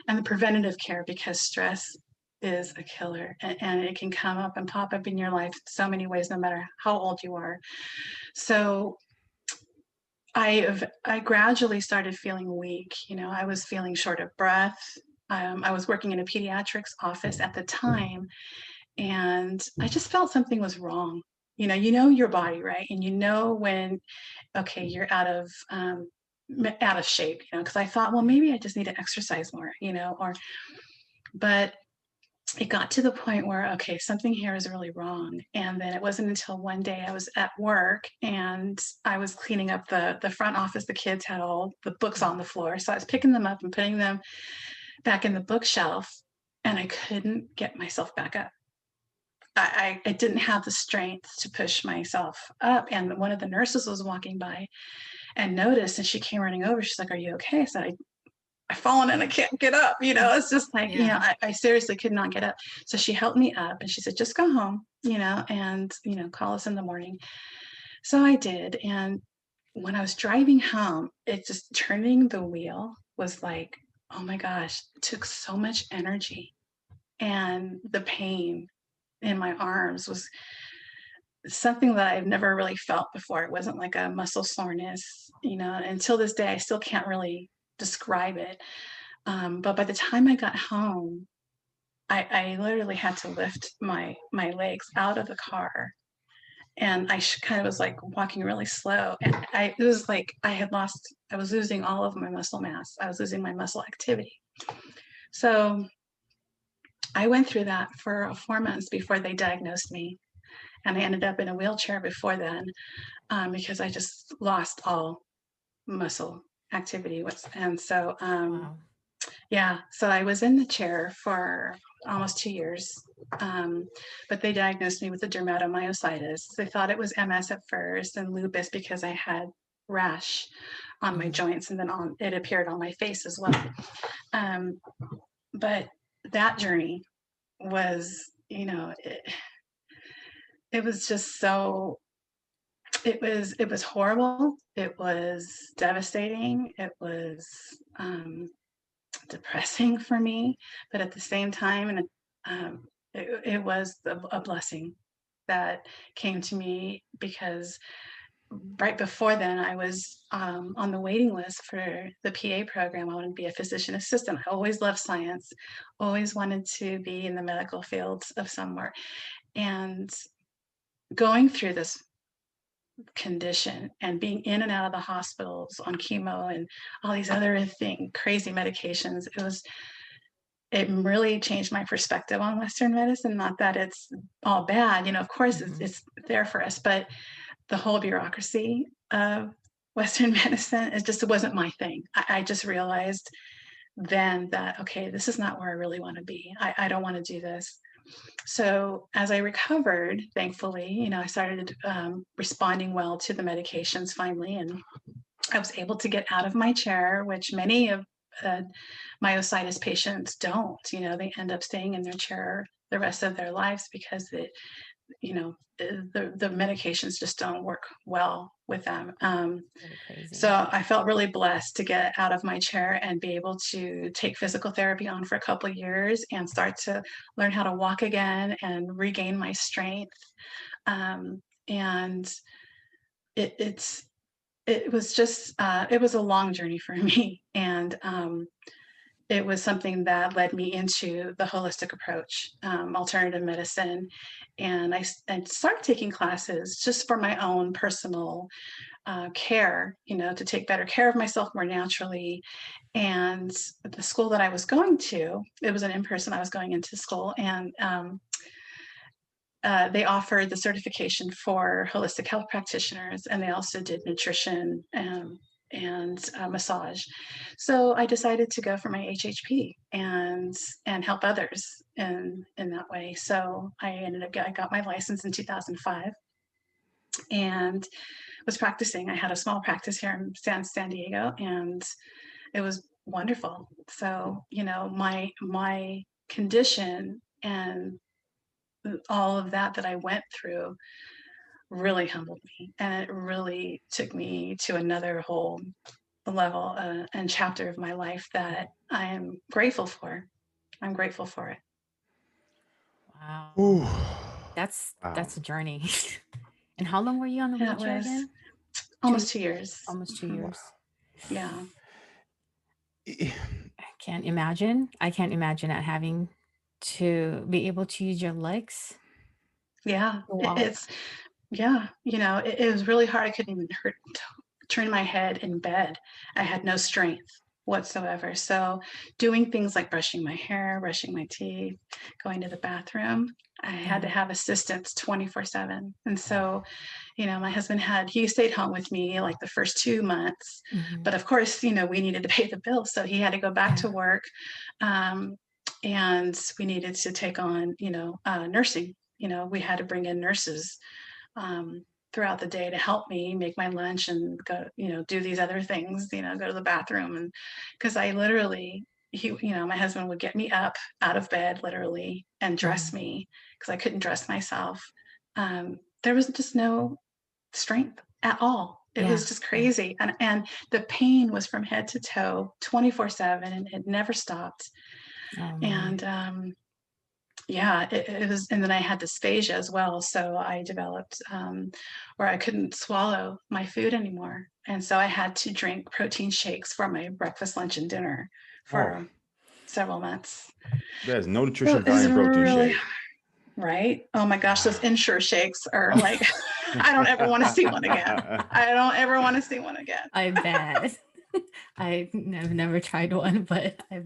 and the preventative care, because stress is a killer, and it can come up and pop up in your life so many ways, no matter how old you are. So I gradually started feeling weak. I was feeling short of breath. I was working in a pediatrics office at the time, and I just felt something was wrong. Your body, right? And when, okay, you're out of shape. Because I thought, well, maybe I just need to exercise more. But it got to the point where, okay, something here is really wrong. And then it wasn't until one day I was at work and I was cleaning up the front office. The kids had all the books on the floor. So I was picking them up and putting them back in the bookshelf, and I couldn't get myself back up. I didn't have the strength to push myself up. And one of the nurses was walking by and noticed, and she came running over. She's like, "Are you okay?" I said, I've fallen and I can't get up. It's just like, Yeah. I seriously could not get up. So she helped me up and she said, just go home, and, call us in the morning. So I did. And when I was driving home, it just turning the wheel was like, oh my gosh, it took so much energy. And the pain in my arms was something that I've never really felt before. It wasn't like a muscle soreness, until this day, I still can't really describe it. But by the time I got home, I literally had to lift my legs out of the car. And I kind of was like walking really slow. And it was like I was losing all of my muscle mass. I was losing my muscle activity. So I went through that for 4 months before they diagnosed me. And I ended up in a wheelchair before then, because I just lost all muscle activity. And so, Wow. yeah, so I was in the chair for almost 2 years, but they diagnosed me with a dermatomyositis. They thought it was MS at first and lupus because I had rash on my joints, and then it appeared on my face as well. But that journey was, it was just so it was horrible. It was devastating. It was depressing for me, but at the same time, and it was a blessing that came to me, because right before then I was on the waiting list for the PA program. I wanted to be a physician assistant. I always loved science, always wanted to be in the medical fields of somewhere. And going through this condition and being in and out of the hospitals on chemo and all these other crazy medications, it really changed my perspective on Western medicine. Not that it's all bad, of course it's there for us, but the whole bureaucracy of Western medicine, it wasn't my thing. I just realized then that, okay, this is not where I really want to be. I don't want to do this. So as I recovered, thankfully, I started responding well to the medications finally, and I was able to get out of my chair, which many of myositis patients don't. They end up staying in their chair the rest of their lives because the medications just don't work well with them. Really crazy. So I felt really blessed to get out of my chair and be able to take physical therapy on for a couple of years and start to learn how to walk again and regain my strength. And it was just it was a long journey for me, and it was something that led me into the holistic approach, alternative medicine. And I started taking classes just for my own personal care, to take better care of myself more naturally. And the school that I was going to, it was an in-person, I was going into school, and they offered the certification for holistic health practitioners, and they also did nutrition and massage. So I decided to go for my HHP and help others in that way. So I got my license in 2005 and was practicing. I had a small practice here in San Diego, and it was wonderful. So, my condition and all of that I went through really humbled me, and it really took me to another whole level and chapter of my life that I am grateful for. I'm grateful for it. Wow. Ooh. Wow. That's a journey. And how long were you on the That wheelchair was again? almost 2 years. Almost 2 years. Yeah. I can't imagine not having to be able to use your legs Yeah. to walk. It was really hard. I couldn't even turn my head in bed. I had no strength whatsoever. So doing things like brushing my hair, brushing my teeth, going to the bathroom, I had to have assistance 24/7. And so, my husband he stayed home with me like the first 2 months, but of course, we needed to pay the bills. So he had to go back to work. And we needed to take on, nursing. We had to bring in nurses throughout the day to help me make my lunch and go, do these other things, go to the bathroom. And because I literally, my husband would get me up out of bed literally and dress me because I couldn't dress myself. There was just no strength at all. It was just crazy. And the pain was from head to toe 24/7 and it never stopped. And it was, and then I had dysphagia as well. So I developed where I couldn't swallow my food anymore. And so I had to drink protein shakes for my breakfast, lunch, and dinner for several months. There's no nutrition value in protein really, shake. Right? Oh my gosh, those Ensure shakes are like, I don't ever want to see one again. I don't ever want to see one again. I bet. I've never tried one, but I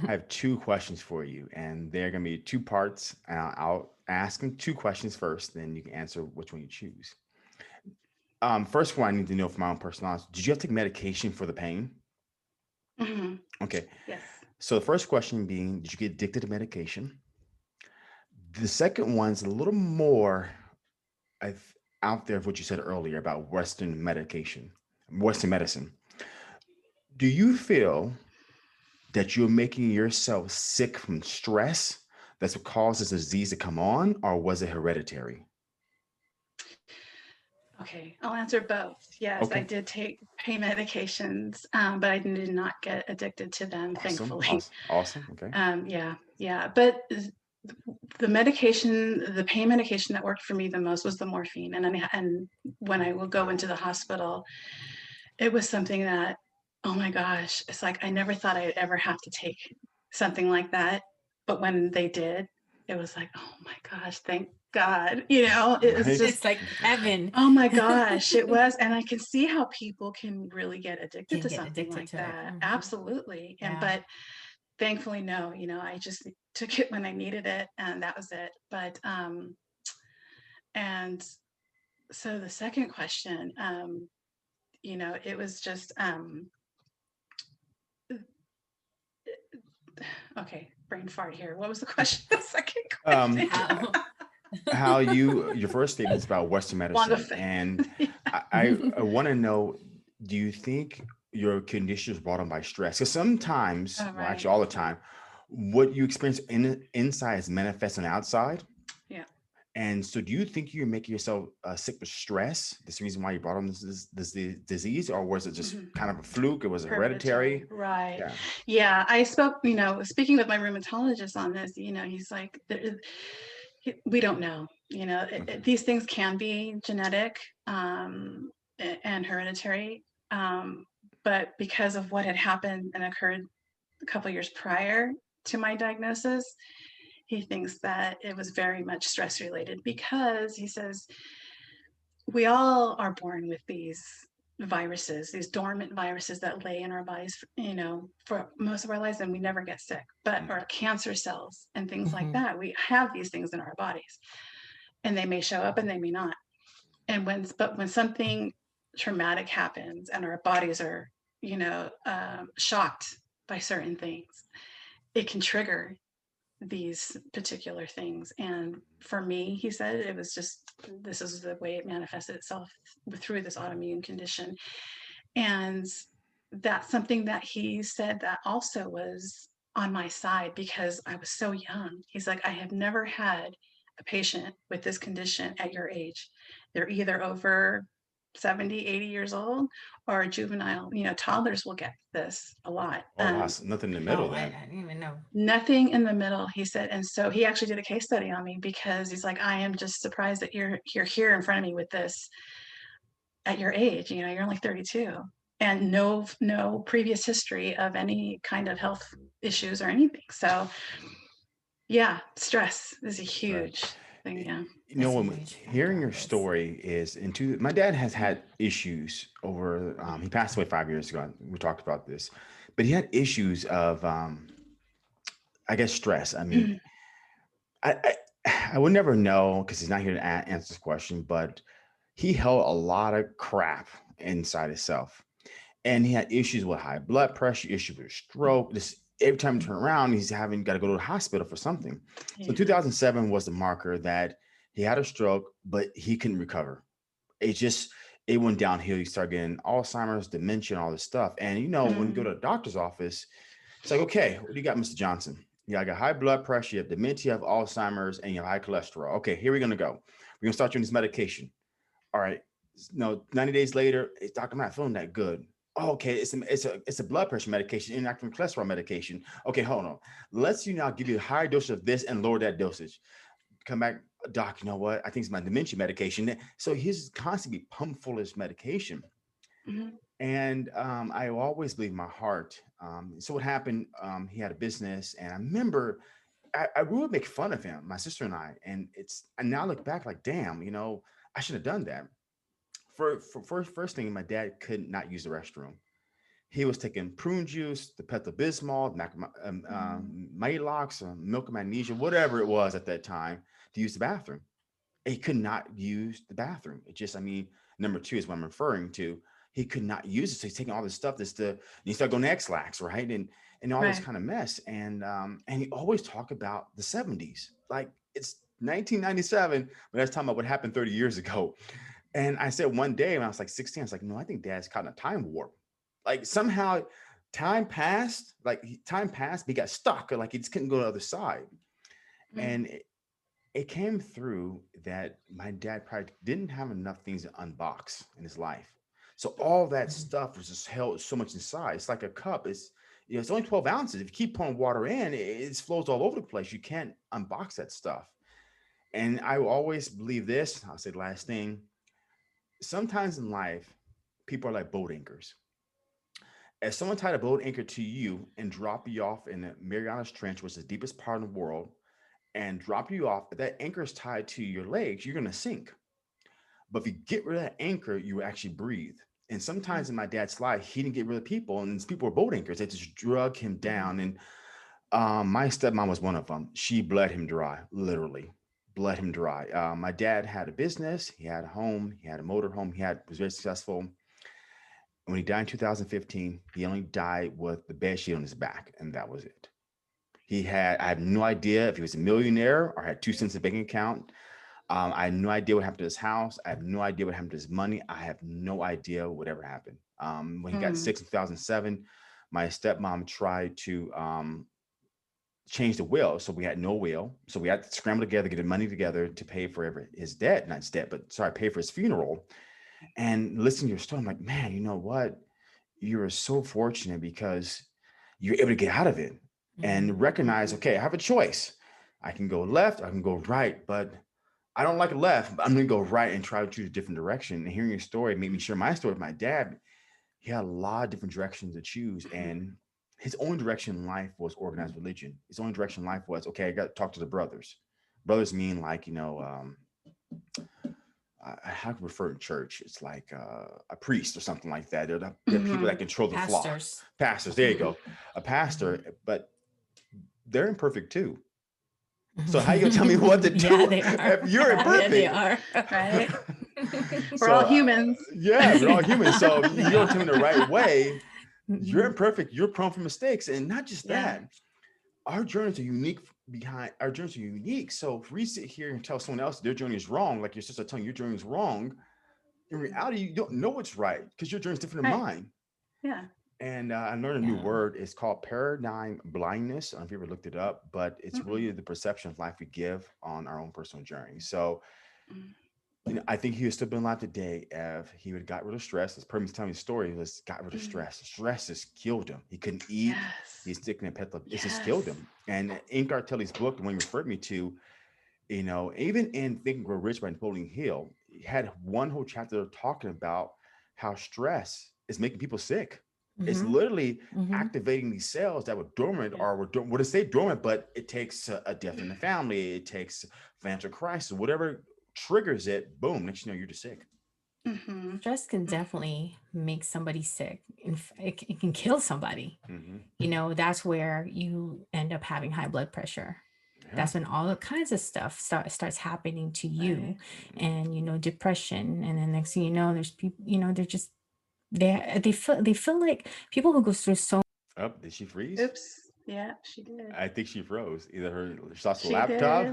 have two questions for you, and they're going to be two parts. I'll ask them two questions first, then you can answer which one you choose. First one, I need to know from my own personal knowledge. Did you have to take medication for the pain? Mm-hmm. Okay. Yes. So the first question being, did you get addicted to medication? The second one's a little more out there of what you said earlier about Western medicine. Do you feel that you're making yourself sick from stress that's what causes the disease to come on, or was it hereditary? Okay, I'll answer both. Yes, Okay. I did take pain medications, but I did not get addicted to them, thankfully. Awesome. Okay. Yeah. But the pain medication that worked for me the most was the morphine. And when I would go into the hospital, it was something that, oh my gosh, it's like I never thought I'd ever have to take something like that. But when they did, it was like, oh my gosh, thank God. It was just it's like heaven. Oh my gosh, it was. And I can see how people can really get addicted to something like that. Absolutely. But thankfully, no, I just took it when I needed it and that was it. But, and so the second question, it was just, okay, brain fart here. What was the question? The second question. How your first statement is about Western medicine. And I want to know, do you think your condition is brought on by stress? Because sometimes, well, actually all the time, what you experience inside is manifest on the outside. Yeah. And so do you think you're making yourself sick with stress? That's the reason why you brought on this disease, or was it just kind of a fluke? It was hereditary? Right. Yeah. I spoke, speaking with my rheumatologist on this, he's like, we don't know, these things can be genetic and hereditary. But because of what had happened and occurred a couple of years prior to my diagnosis, he thinks that it was very much stress related, because he says we all are born with these viruses, these dormant viruses that lay in our bodies, for most of our lives, and we never get sick. But our cancer cells and things like that, we have these things in our bodies, and they may show up and they may not. And when something traumatic happens and our bodies are, shocked by certain things, it can trigger these particular things. And for me, he said, it was just, this is the way it manifested itself through this autoimmune condition. And that's something that he said that also was on my side, because I was so young. He's like, I have never had a patient with this condition at your age. They're either over 70, 80 years old, or juvenile, toddlers will get this a lot. Nothing in the middle then. I didn't even know. Nothing in the middle, he said. And so he actually did a case study on me, because he's like, I am just surprised that you're here in front of me with this at your age. You're only 32 and no previous history of any kind of health issues or anything. So yeah, stress is a huge thing. Yeah. Hearing your story is my dad has had issues over, he passed away 5 years ago. We talked about this, but he had issues of, I guess, stress. I mean, I would never know, because he's not here to answer this question, but he held a lot of crap inside himself, and he had issues with high blood pressure, issues with stroke, just every time you turn around, he's having got to go to the hospital for something. So Yeah. 2007 was the marker that he had a stroke, but he couldn't recover. It just it went downhill. He started getting Alzheimer's, dementia, and all this stuff. And when you go to a doctor's office, it's like, okay, what do you got, Mr. Johnson? Yeah, I got high blood pressure, you have dementia, you have Alzheimer's, and you have high cholesterol. Okay, here we're gonna go. We're gonna start you on this medication. All right. No, 90 days later, Doctor, I'm not feeling that good. Oh, okay, it's a blood pressure medication, inactive cholesterol medication. Okay, hold on. Let's now give you a higher dose of this and lower that dosage. Come back, doc. You know what? I think it's my dementia medication. So he's constantly pumped full of this medication. Mhm. And I always believe in my heart. So what happened? He had a business, and I remember I would make fun of him, my sister and I. And now I look back like, damn, I should have done that. For first thing, my dad could not use the restroom. He was taking prune juice, the Pepto Bismol, Maalox, milk of magnesia, whatever it was at that time, to use the bathroom. He could not use the bathroom. It just, I mean, number two is what I'm referring to. He could not use it. So he's taking all this stuff you start going to X-Lax, right? And all this Right. kind of mess. And he always talked about the 70s. Like it's 1997, but that's talking about what happened 30 years ago. And I said one day when I was like 16, I was like, no, I think dad's caught in a time warp. Like somehow time passed, but he got stuck, or like he just couldn't go to the other side. Mhm. And it came through that my dad probably didn't have enough things to unbox in his life. So all that Mhm. stuff was just held so much inside. It's like a cup. It's only 12 ounces. If you keep pouring water in, it flows all over the place. You can't unbox that stuff. And I will always believe this. I'll say the last thing. Sometimes in life, people are like boat anchors. If someone tied a boat anchor to you and drop you off in the Marianas Trench, which is the deepest part of the world, and drop you off, if that anchor is tied to your legs, you're going to sink. But if you get rid of that anchor, you actually breathe. And sometimes in my dad's life, he didn't get rid of people, and these people were boat anchors. They just drug him Mhm. down. And my stepmom was one of them. She bled him dry, literally bled him dry. My dad had a business, he had a home, he had a motor home, was very successful. When he died in 2015, he only died with the bed sheet on his back, and that was it. I have no idea if he was a millionaire or had 2 cents in the bank account. I have no idea what happened to his house. I have no idea what happened to his money. I have no idea whatever happened. When he got Mm. sick in 2007, my stepmom tried to change the will. So we had no will. So we had to scramble together, get the money together to pay for his debt, not his debt, but sorry, pay for his funeral. And listening to your story, I'm like, man, you know what? You are so fortunate because you're able to get out of it and Mhm. recognize, okay, I have a choice. I can go left, I can go right, but I don't like left. But I'm going to go right and try to choose a different direction. And hearing your story made me share my story with my dad. He had a lot of different directions to choose. And his only direction in life was organized religion. His only direction in life was, okay, I got to talk to the brothers. Brothers mean like, how can refer to church? It's like a priest or something like that. They're people that Mhm. control the flock. Pastors. Pastors, there you Mhm. go. A pastor, Mhm. but they're imperfect too. So how you gonna tell me what to Yeah, do they are. if you're Yeah, they imperfect? are. Right. We're So all humans. yeah, we're all human. So They you don't tell me the are. right way. You're Mhm. imperfect. You're prone for mistakes, and not just Yeah. that. Our journeys are unique. Behind our journeys are unique. So if we sit here and tell someone else their journey is wrong, like your sister telling you your journey is wrong, in reality, you don't know what's right because your journey is different than Right. mine. Yeah. And I learned a new Yeah. word. It's called paradigm blindness. I don't know if you ever looked it up, but it's Mm-mm. really the perception of life we give on our own personal journey. So, Mm. I think he would still been alive today if he would have got rid of stress. As Permi's telling me the story, he was got rid of Mm. stress. Stress just killed him. He couldn't eat. Yes. He's sticking a pet. It just Yes. killed him. And Inkar Kelly's book, the one you referred me to, even in Think and Grow Rich by Napoleon Hill, he had one whole chapter talking about how stress is making people sick. It's Mhm. literally Mhm. activating these cells that were dormant Yeah. or would it stay dormant, but it takes a death in the family, it takes financial crisis, whatever triggers it, boom, next thing you know, you're just sick. Mm-hmm. Stress can Mm. definitely make somebody sick. It can kill somebody. Hmm. That's where you end up having high blood pressure. Yeah. That's when all kinds of stuff starts happening to you, Right. and depression. And then next thing you know, there's people. They're just they feel like people who go through so. Up, did she freeze? Oops. Yeah, she did. I think she froze. Either she lost her She did. laptop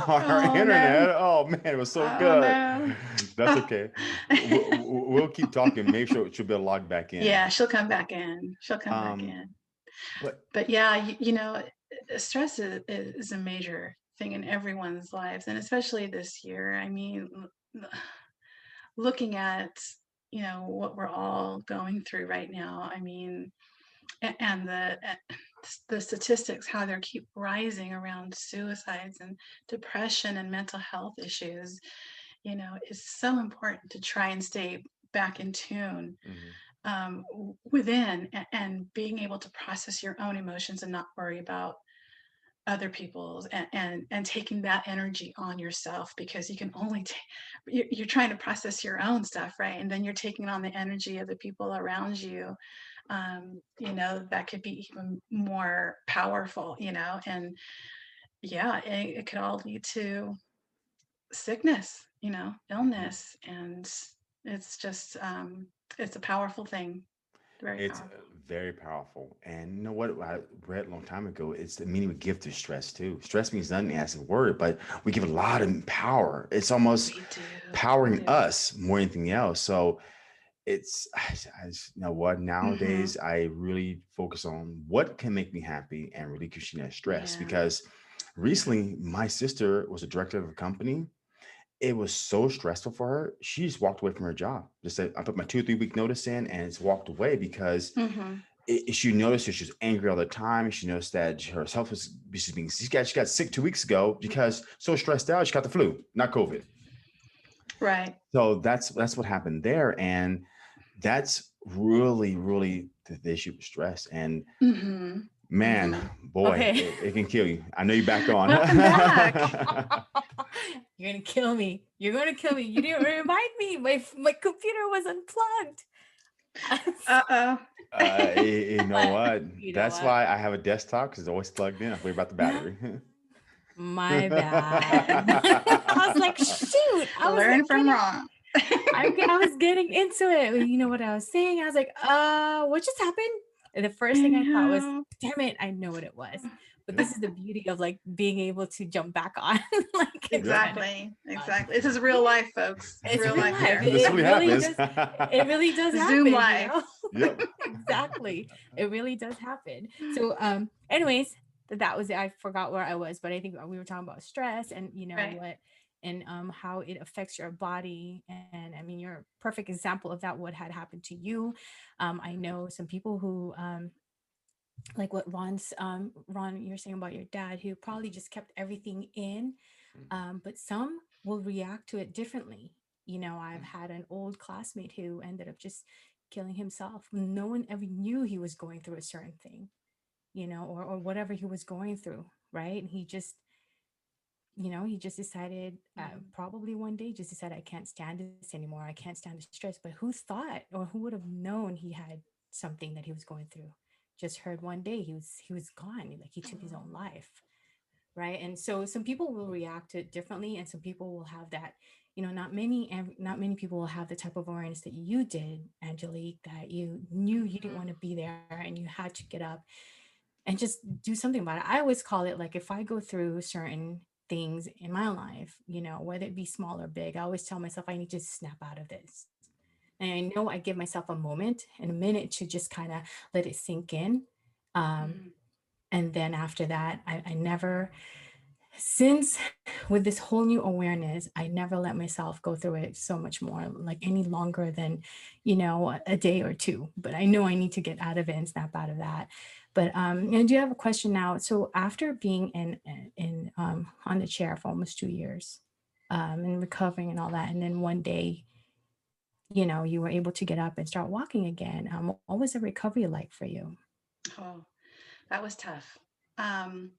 or her Oh no. internet. Oh man, it was so Oh good. no. That's okay. We'll keep talking. Maybe she'll be able to log back in. Yeah, she'll come back in. She'll come back Um, in. but But yeah, stress is a major thing in everyone's lives, and especially this year. I mean, looking at what we're all going through right now. I mean, and the statistics, how they keep rising around suicides and depression and mental health issues, is so important to try and stay back in tune mhm, within, and being able to process your own emotions and not worry about other people's, and taking that energy on yourself, because you can only you're trying to process your own stuff, right? And then you're taking on the energy of the people around you. That could be even more powerful, and yeah, it could all lead to sickness, mhm. illness, and it's just it's a powerful thing, very It's powerful. very powerful. And you know what I read a long time ago? It's the meaning we give to stress too. Stress means nothing as a word, but we give a lot of power. It's almost We do, we powering do. us more than anything else. So it's you know what, Hmm. nowadays I really focus on what can make me happy and relinquishing that stress, Yeah, because recently my sister was a director of a company. It was so stressful for her, she just walked away from her job. Just said, I put my 2 or 3 week notice in and it's walked away, because hmm, she noticed that she was angry all the time. She noticed that her health was she's being she got sick 2 weeks ago because so stressed out she got the flu, not COVID. right. So that's what happened there, and that's really the issue with stress. And Hmm. man, Hmm. boy, Okay. it can kill you. I know you're back on. Welcome back. You're gonna kill me. You're gonna kill me. You didn't remind me. My computer was unplugged. Uh-oh. You know But what? you know That's what? why I have a desktop, because it's always plugged in. I worry about the battery. My bad. I was like, shoot. I was Learn like from getting wrong. I was getting into it. You know what I was saying? I was like, what just happened? And the first I thing I thought was, know. damn it, I know what it was. But Yeah. this is the beauty of like being able to jump back on, like, and Yep. kind of Exactly. on. Exactly. This is real Yeah, life, folks. it's Real real life life. here. This It really really happens. does. It really does Zoom happen, you life. know? Yep. Exactly. It really does happen. So, anyways, that was it. I forgot where I was, but I think we were talking about stress and you know Right. what and how it affects your body. And I mean, you're a perfect example of that. What had happened to you? I know some people who like what Ron, you're saying about your dad, who probably just kept everything in, but some will react to it differently. You know, I've had an old classmate who ended up just killing himself. No one ever knew he was going through a certain thing, you know, or whatever he was going through, right? And he just, you know, he just decided, Mhm. probably one day, just decided, I can't stand this anymore. I can't stand the stress. But who thought, or who would have known he had something that he was going through? Just heard one day he was gone, like he took his own life, right? And so some people will react to it differently, and some people will have that, you know, not many people will have the type of awareness that you did, Angelique, that you knew you didn't want to Mhm. be there and you had to get up and just do something about it. I always call it like, if I go through certain things in my life, you know, whether it be small or big, I always tell myself I need to snap out of this. And I know I give myself a moment and a minute to just kind of let it sink in. um, Mhm. and then after that, I never, since with this whole new awareness, I never let myself go through it so much more, like any longer than, you know, a day or two. But I know I need to get out of it and snap out of that. But and I do have a question now. So after being in on the chair for almost 2 years, and recovering and all that, and then one day, you know, you were able to get up and start walking again. What was the recovery like for you? Oh, that was tough. Um,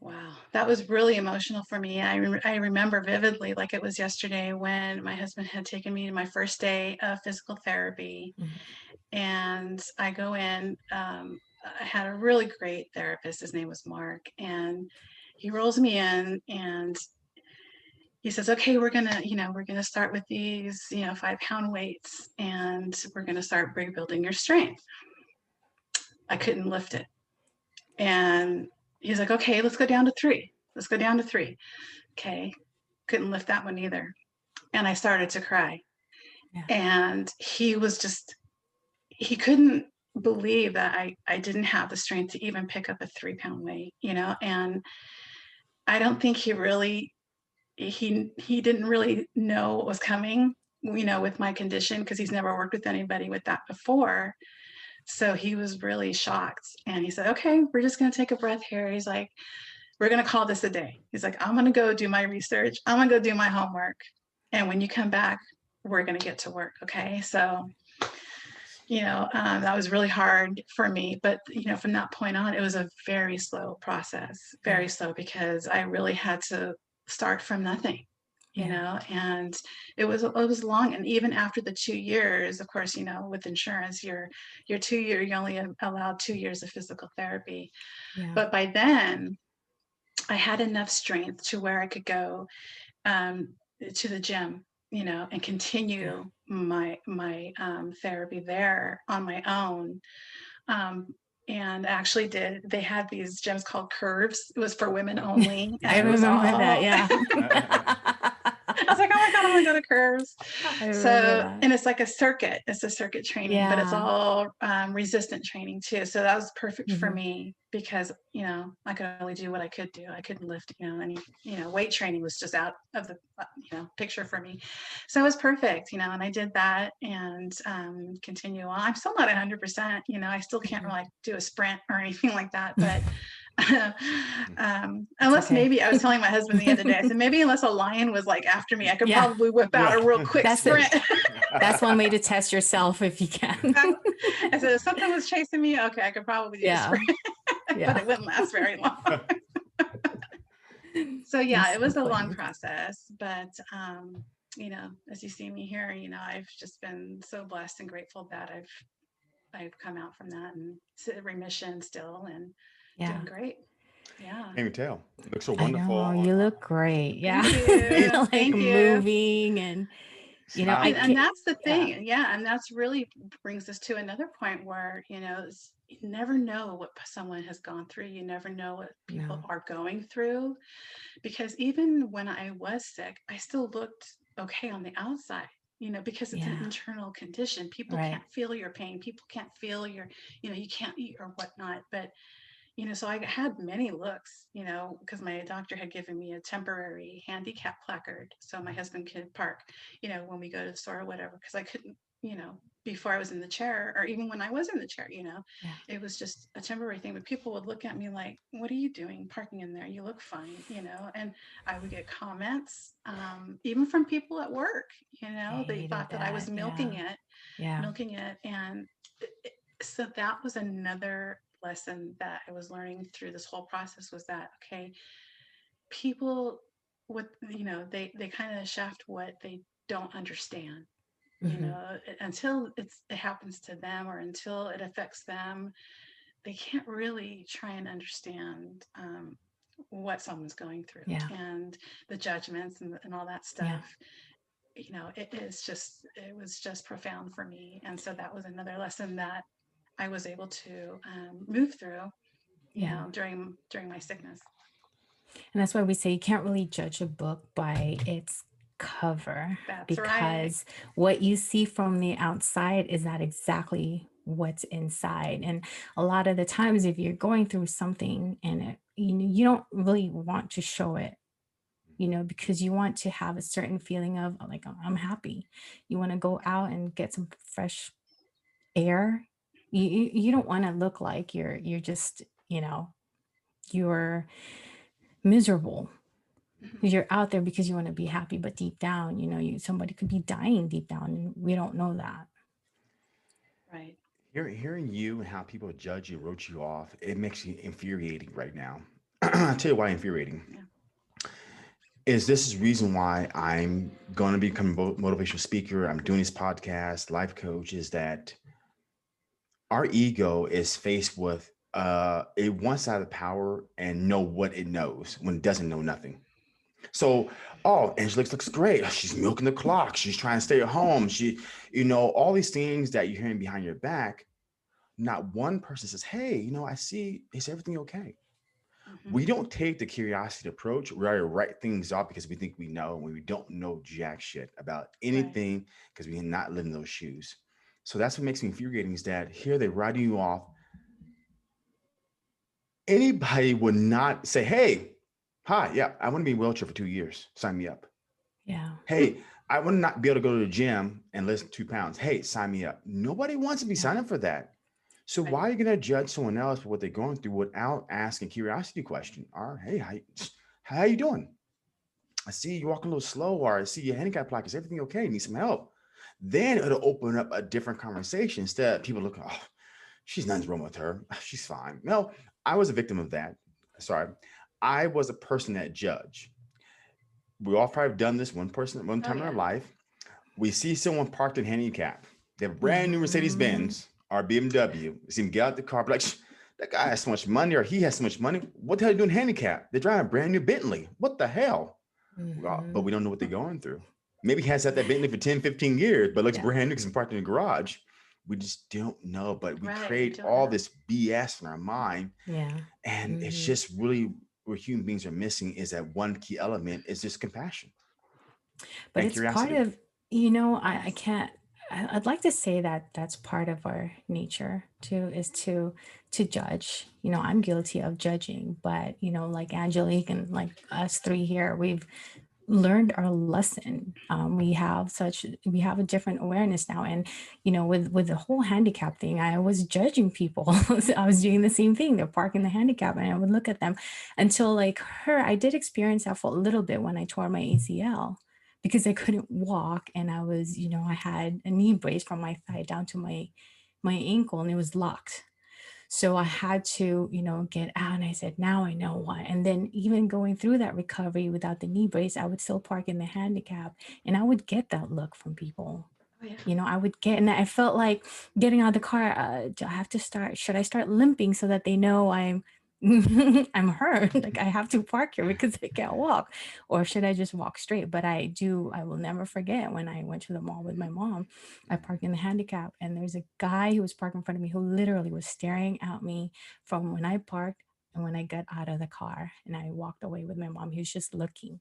wow, that was really emotional for me. I remember vividly, like it was yesterday, when my husband had taken me to my first day of physical therapy, Mhm. and I go in. I had a really great therapist. His name was Mark, and he rolls me in, and he says, "Okay, we're gonna start with these, 5 pound weights, and we're gonna start rebuilding your strength." I couldn't lift it. And he's like, okay, let's go down to 3. Let's go down to 3. Okay. Couldn't lift that one either. And I started to cry. Yeah. And he couldn't believe that I didn't have the strength to even pick up a 3-pound weight, and I don't think he didn't really know what was coming, with my condition, because he's never worked with anybody with that before. So he was really shocked. And he said, okay, we're just going to take a breath here. He's like, we're going to call this a day. He's like, I'm going to go do my research. I'm going to go do my homework. And when you come back, we're going to get to work. Okay. So, that was really hard for me. But, from that point on, it was a very slow process, very slow, because I really had to start from nothing. And it was long. And even after the 2 years, of course, with insurance, you're 2 year, you're only allowed 2 years of physical therapy. Yeah. But by then I had enough strength to where I could go to the gym, and continue my therapy there on my own. And actually they had these gyms called Curves. It was for women only. I remember that. Yeah. I was like, oh my God, I want to go to Curves. That. And it's like a circuit. It's a circuit training, but it's all resistant training too. So that was perfect for me, because, I could only do what I could do. I couldn't lift, any, weight training was just out of the, picture for me. So it was perfect, and I did that and continue on. I'm still not 100%, I still can't really do a sprint or anything like that, but unless maybe I was telling my husband the other day, I said, maybe unless a lion was like after me, I could probably whip out a real quick sprint. That's one way to test yourself if you can. I said, if something was chasing me, okay, I could probably do a sprint, but it wouldn't last very long. So it was a long process, but as you see me here, I've just been so blessed and grateful that I've come out from that and remission still and doing great. Yeah. Can't even tell. You look so wonderful. I know, you look great. Yeah. Thank you. Moving and and that's the thing. Yeah. And that's really brings us to another point where, you never know what someone has gone through. You never know what people are going through, because even when I was sick, I still looked okay on the outside, because it's an internal condition. People can't feel your pain. People can't feel your, you can't eat or whatnot. But, so I had many looks, because my doctor had given me a temporary handicap placard so my husband could park, when we go to the store or whatever, because I couldn't, before I was in the chair, or even when I was in the chair, it was just a temporary thing. But people would look at me like, what are you doing parking in there? You look fine, and I would get comments, even from people at work, they thought that I was milking it. And so that was another lesson that I was learning through this whole process, was that, okay, people, what, they kind of shaft what they don't understand. Until it happens to them, or until it affects them, they can't really try and understand what someone's going through, and the judgments and all that stuff. It was just profound for me. And so that was another lesson that I was able to move through, during my sickness. And that's why we say you can't really judge a book by its cover. That's because what you see from the outside is not exactly what's inside. And a lot of the times, if you're going through something and you don't really want to show it, because you want to have a certain feeling of like, I'm happy. You want to go out and get some fresh air. You don't want to look like you're just, you're miserable. You're out there because you want to be happy, but deep down, somebody could be dying deep down, and we don't know that. Right. Hearing you and how people judge you, wrote you off, it makes you infuriating right now. I'll tell you why infuriating. This is reason why I'm going to become a motivational speaker. I'm doing this podcast, life coach, is that our ego is faced with one side of power and know what it knows when it doesn't know nothing. So, Angelic looks great. She's milking the clock. She's trying to stay at home. All these things that you're hearing behind your back, not one person says, hey, I see, is everything okay? Hmm. We don't take the curiosity approach. We already write things off because we think we know when we don't know jack shit about Right. anything because we not live in those shoes. So that's what makes me infuriating is that here they're writing you off. Anybody would not say, hey, hi, yeah, I want to be in a wheelchair for 2 years. Sign me up. Yeah. Hey, I want to not be able to go to the gym and lift 2 pounds. Hey, sign me up. Nobody wants to be Yeah. signed up for that. So Right. why are you going to judge someone else for what they're going through without asking curiosity question? Or hey, how you doing? I see you walking a little slow, or I see your handicap plaque. Is everything okay? You need some help. Then it'll open up a different conversation instead of people looking, oh, she's nothing's wrong with her. She's fine. No, I was a victim of that. Sorry. I was a person that judge. We all probably have done this one Oh time in our yeah. life. We see someone parked in handicap. They have a brand new Mercedes Hmm. Benz or BMW. We see him get out the car, be like, that guy has so much money or he has so much money. What the hell are you doing handicap? They're driving a brand new Bentley. What the hell? But Hmm. we don't know what they're going through. Maybe he has had that Bentley for 10, 15 years, but looks Yeah. brand new because it's parked in the garage. We just don't know. But we Right. We create don't all know. this BS in our mind. Yeah. And it's Hmm. just really where human beings are missing is that one key element is just compassion But and it's part curiosity. of, I Yes. can't, I'd like to say that that's part of our nature too, is to judge. I'm guilty of judging, but like Angelique and like us three here, we've learned our lesson. We have a different awareness now, and with the whole handicap thing, I was judging people. I was doing the same thing. They're parking the handicap, and I would look at them until like her. I did experience that for a little bit when I tore my ACL because I couldn't walk, and I had a knee brace from my thigh down to my ankle, and it was locked. So I had to, get out. And I said, now I know why. And then even going through that recovery without the knee brace, I would still park in the handicap, and I would get that look from people. Oh yeah. I would get, and I felt like getting out of the car. Do I have to start? Should I start limping so that they know I'm I'm hurt? Like I have to park here because I can't walk, or should I just walk straight? But I do. I will never forget when I went to the mall with my mom. I parked in the handicap, and there's a guy who was parked in front of me who literally was staring at me from when I parked and when I got out of the car, and I walked away with my mom. He was just looking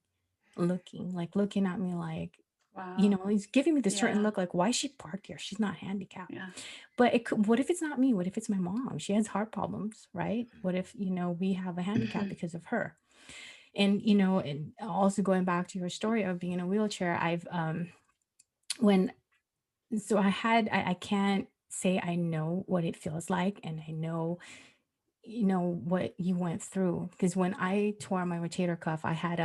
at me like, Wow. he's giving me this certain Yeah. look like, why is she parked here? She's not handicapped. Yeah. But what if it's not me? What if it's my mom? She has heart problems, right? What if, we have a handicap because of her? And, and also going back to your story of being in a wheelchair, when, so I can't say I know what it feels like. And I know, what you went through, because when I tore my rotator cuff, I had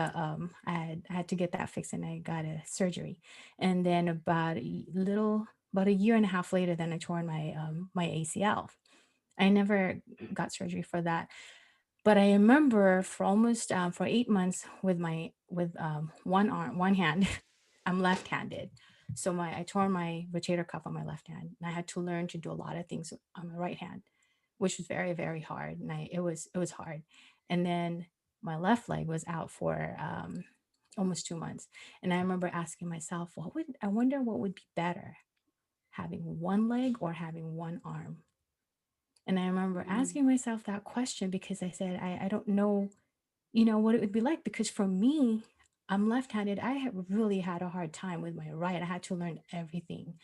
to get that fixed, and I got a surgery. And then about a year and a half later, then I tore my ACL. I never got surgery for that, but I remember for 8 months with one arm, one hand. I'm left-handed, so I tore my rotator cuff on my left hand, and I had to learn to do a lot of things on my right hand, which was very, very hard. And it was hard. And then my left leg was out for almost 2 months, and I remember asking myself, I wonder what would be better, having one leg or having one arm. And I remember Mm. asking myself that question because I said, I don't know, what it would be like. Because for me, I'm left handed. I have really had a hard time with my right. I had to learn everything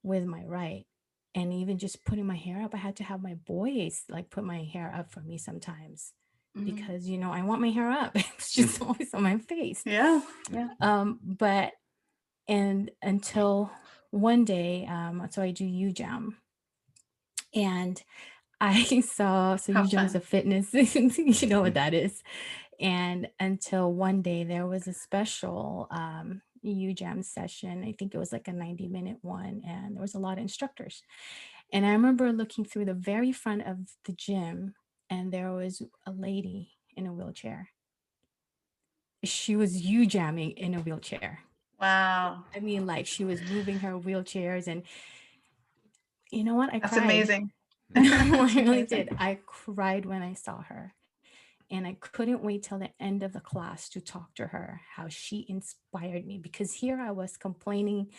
with my right. And even just putting my hair up, I had to have my boys like put my hair up for me sometimes Mm. because, I want my hair up. It's just always on my face. Yeah. Yeah. But, and until one day, so I do UJAM, and I saw, so How UJAM is fun. a fitness, you know what that is. And until one day there was a special UJAM session. I think it was like a 90-minute one, and there was a lot of instructors. And I remember looking through the very front of the gym, and there was a lady in a wheelchair. She was UJAMing in a wheelchair. Wow. I mean, like she was moving her wheelchairs, and you know what? I That's cried. amazing. No, I That's really amazing. did. I cried when I saw her. And I couldn't wait till the end of the class to talk to her, how she inspired me. Because here I was complaining,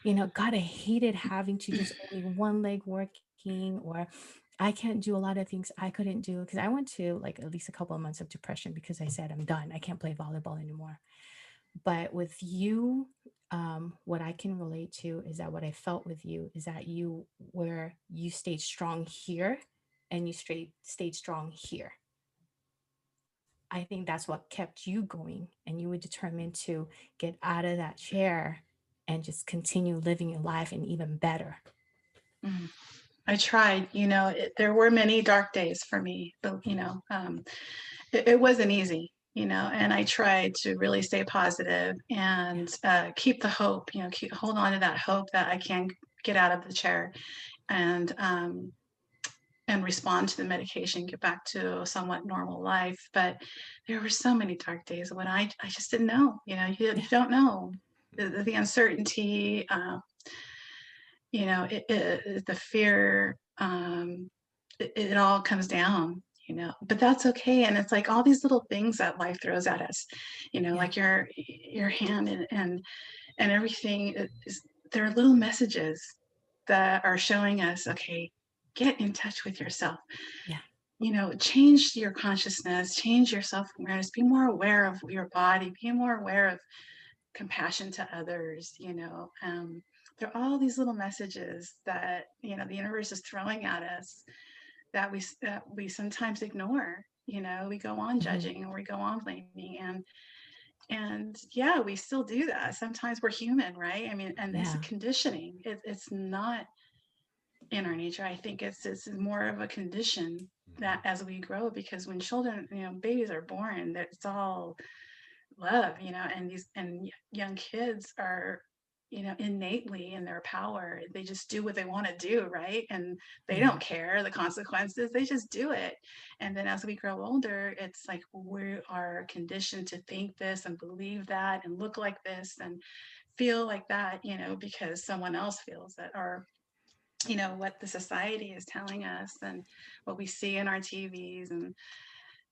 God, I hated having to just only one leg working, or I can't do a lot of things I couldn't do, because I went to like at least a couple of months of depression because I said, I'm done. I can't play volleyball anymore. But with you, what I can relate to is that what I felt with you is that you stayed strong here and you stayed strong here. I think that's what kept you going, and you were determined to get out of that chair and just continue living your life and even better. Mm. I tried, there were many dark days for me, but, it wasn't easy, and I tried to really stay positive and keep the hope, hold on to that hope that I can get out of the chair and respond to the medication, get back to a somewhat normal life. But there were so many dark days when I just didn't know, you don't know the uncertainty, the fear, it all comes down, but that's okay. And it's like all these little things that life throws at us, like your hand and everything there are little messages that are showing us, okay, get in touch with yourself. Yeah. Change your consciousness, change your self-awareness, be more aware of your body, be more aware of compassion to others. There are all these little messages that the universe is throwing at us that we sometimes ignore. We go on judging or we go on blaming, and yeah, we still do that. Sometimes we're human, right? I mean, and this is conditioning. It's not in our nature. I think it's more of a condition that as we grow, because when children, babies are born, it's all love, and young kids are, innately in their power. They just do what they want to do, right? And they don't care the consequences. They just do it. And then as we grow older, it's like we are conditioned to think this and believe that and look like this and feel like that, because someone else feels it, or what the society is telling us and what we see in our TVs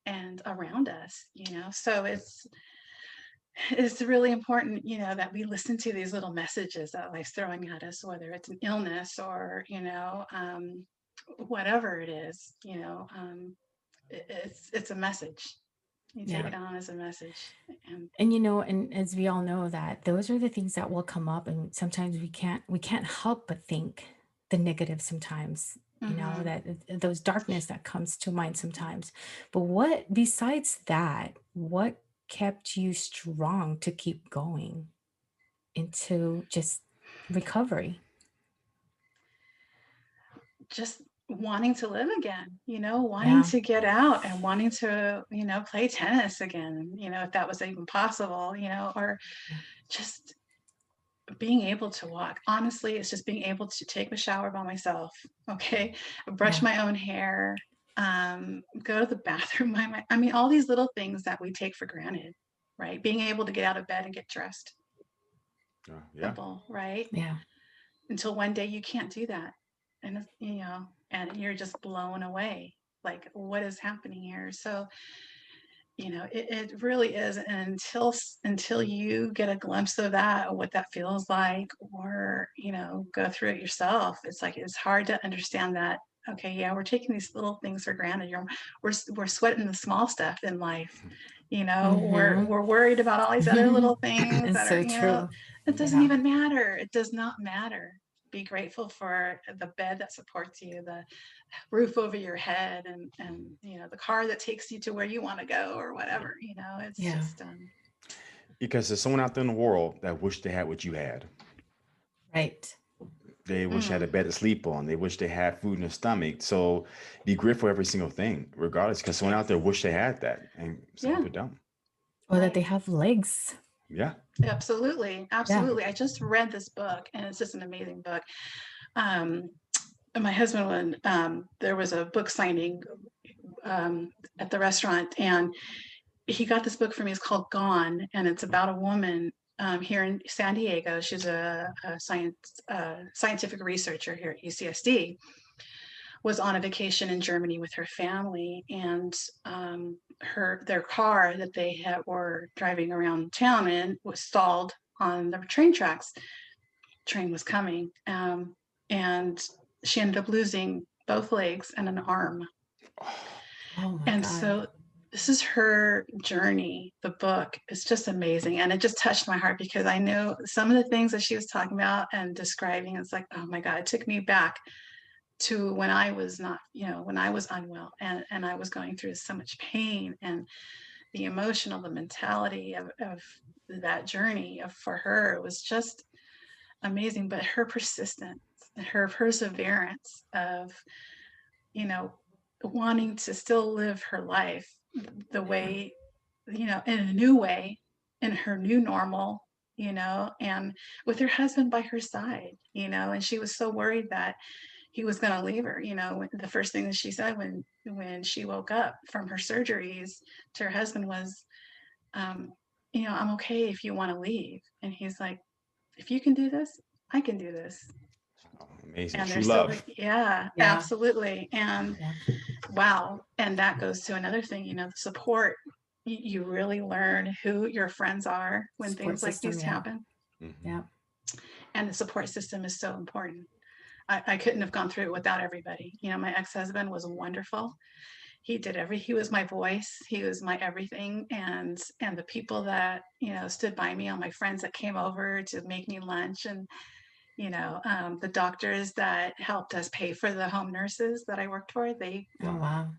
and around us. So it's really important, that we listen to these little messages that life's throwing at us, whether it's an illness or, whatever it is, it's a message. You take it on as a message. And and as we all know, that those are the things that will come up, and sometimes we can't help but think the negative sometimes, that those darkness that comes to mind sometimes. But what besides that, what kept you strong to keep going into just recovery? Just wanting to live again, wanting to get out and wanting to, play tennis again, if that was even possible, or just being able to walk. Honestly, it's just being able to take a shower by myself, okay, brush my own hair, go to the bathroom. I mean, all these little things that we take for granted, right? Being able to get out of bed and get dressed. Simple, right? Yeah. Until one day you can't do that. And, and you're just blown away. Like, what is happening here? So, it really is. And until you get a glimpse of that, what that feels like, or, go through it yourself, it's like, it's hard to understand that. Okay, yeah, we're taking these little things for granted. We're sweating the small stuff in life. We're worried about all these other little things It's that so are, true. it doesn't even matter. It does not matter. Be grateful for the bed that supports you, the roof over your head, and the car that takes you to where you want to go, or whatever. It's just because there's someone out there in the world that wish they had what you had. Right. They wish they had a bed to sleep on. They wish they had food in their stomach. So be grateful for every single thing, regardless, because someone out there wish they had that, and some people don't. Or that they have legs. Yeah. Absolutely. I just read this book, and it's just an amazing book. My husband, there was a book signing at the restaurant, and he got this book for me. It's called Gone, and it's about a woman here in San Diego. She's a scientific researcher here at UCSD, was on a vacation in Germany with her family, and their car that they were driving around town in was stalled on the train tracks. Train was coming, and she ended up losing both legs, and an arm. Oh my And God. so this is her journey. The book is just amazing. And it just touched my heart because I know some of the things that she was talking about and describing. It's like, oh my God, it took me back to when I was not, when I was unwell and I was going through so much pain, and the emotional, the mentality of that journey for her was just amazing. But her persistence, her perseverance of, you know, wanting to still live her life the way, in a new way, in her new normal, and with her husband by her side, and she was so worried that he was going to leave her. The first thing that she said when she woke up from her surgeries to her husband was, um, I'm okay if you want to leave. And he's like, if you can do this, I can do this. Oh, amazing. And they're True still, love. yeah, Yeah. absolutely. And Yeah. wow. And that goes to another thing, the support. You really learn who your friends are when Support things like system. these Yeah. happen. Mhm. Yeah. And the support system is so important. I couldn't have gone through it without everybody. My ex-husband was wonderful. He was my voice. He was my everything. And the people that, stood by me, all my friends that came over to make me lunch, and, the doctors that helped us pay for the home nurses that I worked for, they, Oh wow.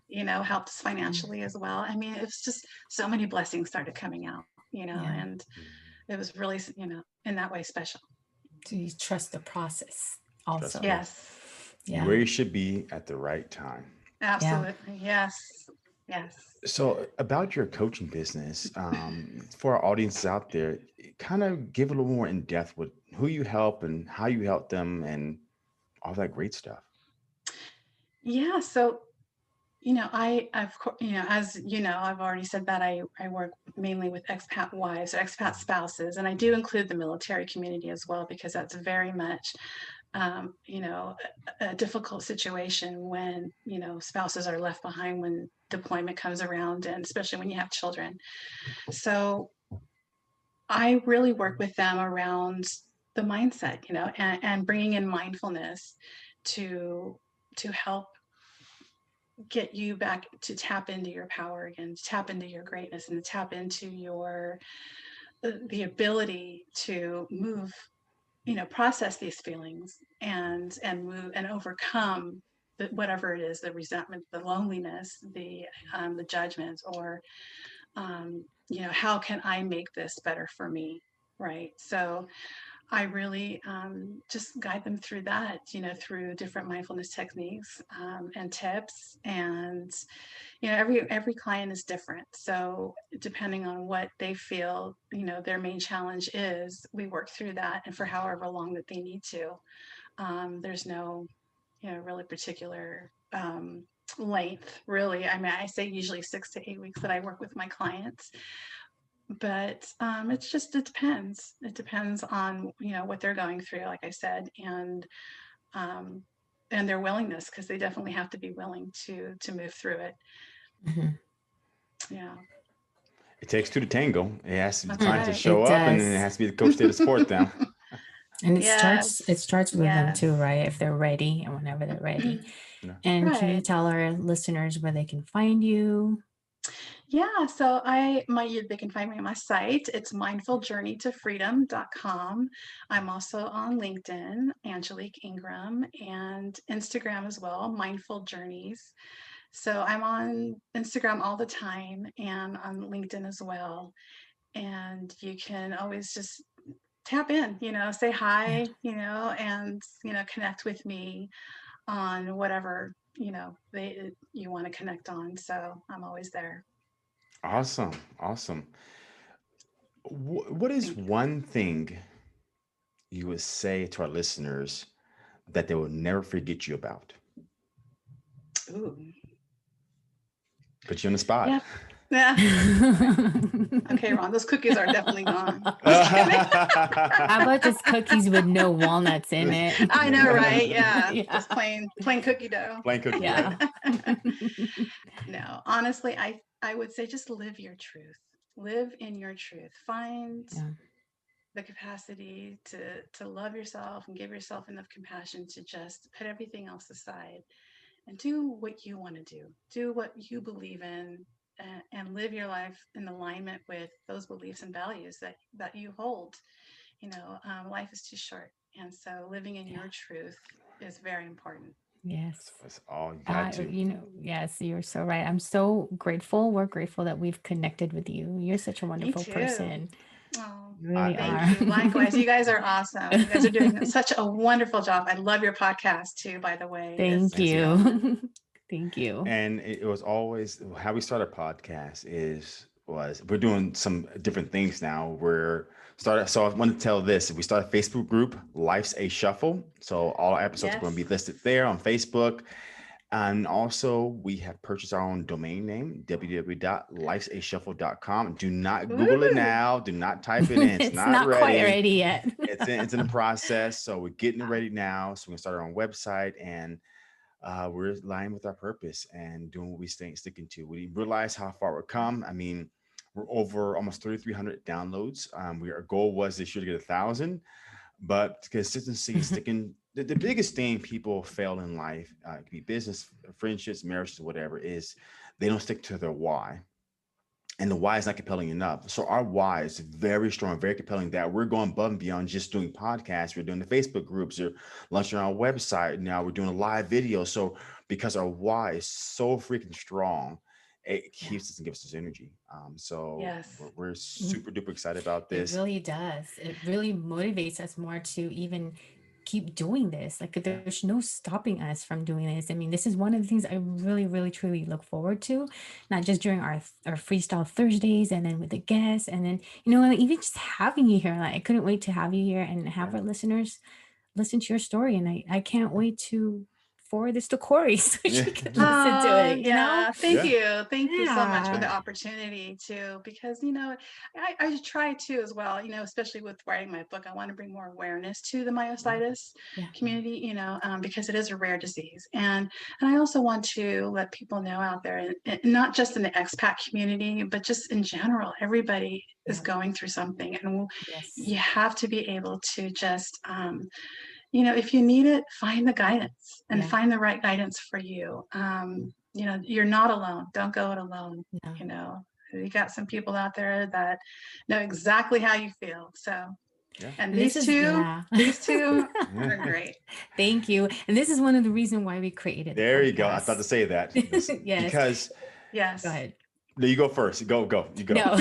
helped us financially as well. I mean, it's just so many blessings started coming out, Yeah. and it was really, in that way special. So you trust the process Trust also. me. Yes, You're Yeah. where you should be at the right time. Yeah. absolutely. Yes, yes. So, about your coaching business, for our audiences out there, kind of give a little more in depth with who you help and how you help them and all that great stuff. Yeah. So, I've, as you know, I've already said that I work mainly with expat wives or expat spouses, and I do include the military community as well, because that's very much, a difficult situation when, spouses are left behind when deployment comes around, and especially when you have children. So I really work with them around the mindset, and bringing in mindfulness to help get you back to tap into your power again, to tap into your greatness, and to tap into your the ability to move, process these feelings and move and overcome whatever it is, the resentment, the loneliness, the judgments, or how can I make this better for me, right? So I really just guide them through that, through different mindfulness techniques and tips. And every client is different. So depending on what they feel, their main challenge is, we work through that, and for however long that they need to. There's no, really particular length, really. I mean, I say usually 6 to 8 weeks that I work with my clients, but it depends. It depends on, what they're going through, like I said, um, and their willingness, because they definitely have to be willing to move through it. Mhm. Yeah, It takes two to tango. It has to be the that's client to right. show It up, and then it does. has to be the coach there to support them. And Yes, it starts with them yes. too, right? If they're ready and whenever they're ready. Yeah. And can you Right. tell our listeners where they can find you? Yeah, so they can find me on my site. It's mindfuljourneytofreedom.com. I'm also on LinkedIn, Angelic Ingram, and Instagram as well, Mindful Journeys. So I'm on Instagram all the time and on LinkedIn as well. And you can always just tap in, say Yeah. hi, and, connect with me on whatever, you want to connect on. So I'm always there. Awesome. Awesome. What is Thank you. one thing you would say to our listeners that they will never forget you about? Ooh, Put you on the spot. yeah. Yeah. Okay, Ron, those cookies are definitely gone. Just kidding. How about just cookies with no walnuts in it? I know, right? Yeah. Yeah. Just plain cookie dough. Plain cookie, Yeah. right? No, honestly, I would say just live your truth. Live in your truth. Find Yeah. the capacity to love yourself and give yourself enough compassion to just put everything else aside and do what you want to do what you believe in, and live your life in alignment with those beliefs and values that you hold. Life is too short, and so living in your Yeah. truth is very important. Yes. That's all you got to. Yes, you're so right. I'm so grateful. We're grateful that we've connected with you. You're such a Me wonderful too. person. Oh, You I, really I thank are. you. Likewise, you guys are awesome. You guys are doing such a wonderful job. I love your podcast too, by the way. It's Thank thank just you. you. Thank you. And it was always how we started podcast was we're doing some different things now. We're started. So I want to tell this. We started a Facebook group, Life's a Shuffle. So all our episodes are going to yes. be listed there on Facebook. And also, we have purchased our own domain name, www.lifesashuffle.com. Do not Google it Ooh. now. Do not type it in. It's It's not not quite ready. ready yet. It's in the process. So we're getting it ready now. So we can start our own website, and we're aligned with our purpose and doing what we sticking to. We realize how far we've come. I mean, we're over almost 3,300 downloads. Our goal was this year to get 1,000, but consistency, sticking. The biggest thing people fail in life, it could be business, friendships, marriages, whatever, is they don't stick to their why. And the why is not compelling enough. So our why is very strong, very compelling, that we're going above and beyond just doing podcasts. We're doing the Facebook groups, we're launching our website. Now we're doing a live video. So because our why is so freaking strong, it Yeah. keeps us and gives us energy. So Yes. we're super duper excited about It this. really does. It really motivates us more to even keep doing this. Like Yeah. there's no stopping us from doing this. I mean, this is one of the things I really, really, truly look forward to, not just during our freestyle Thursdays and then with the guests, and then like, even just having you here. Like I couldn't wait to have you here and have Yeah. our listeners listen to your story. And I can't wait to forward this to Corey so Yeah. she can listen to it. Yeah. Thank Yeah. you. Thank you so much for the Yeah. opportunity too, because, I try to as well, especially with writing my book. I want to bring more awareness to the Yeah. myositis Yeah. community, because it is a rare disease. And I also want to let people know out there, and not just in the expat community, but just in general, everybody is Yeah. going through something. And Yes. you have to be able to just, if you need it, find the guidance and Yeah. find the right guidance for you. You're not alone. Don't go it alone. No. You know, you got some people out there that know exactly how you feel. So, Yeah. and And this these is, two, yeah. these two are Yeah. great. Thank you. And this is one of the reasons why we created the There you go. I thought to podcast. say that. Yes. Because Go Yes. ahead. no, you go first. Go. You go. No.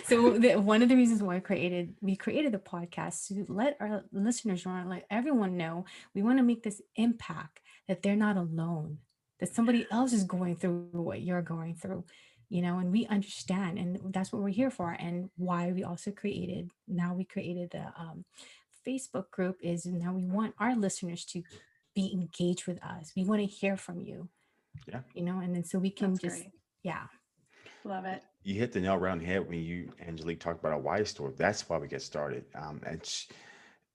So one of the reasons why we created the podcast to let our listeners know, let everyone know, we want to make this impact that they're not alone, that somebody else is going through what you're going through, and we understand, and that's what we're here for, and why we created the Facebook group is now we want our listeners to be engaged with us. We want to hear from you, Yeah. and then so we can That's just, great. yeah. Love it. You hit the nail right on the head when you, Angelique, talked about our why story. That's why we get started.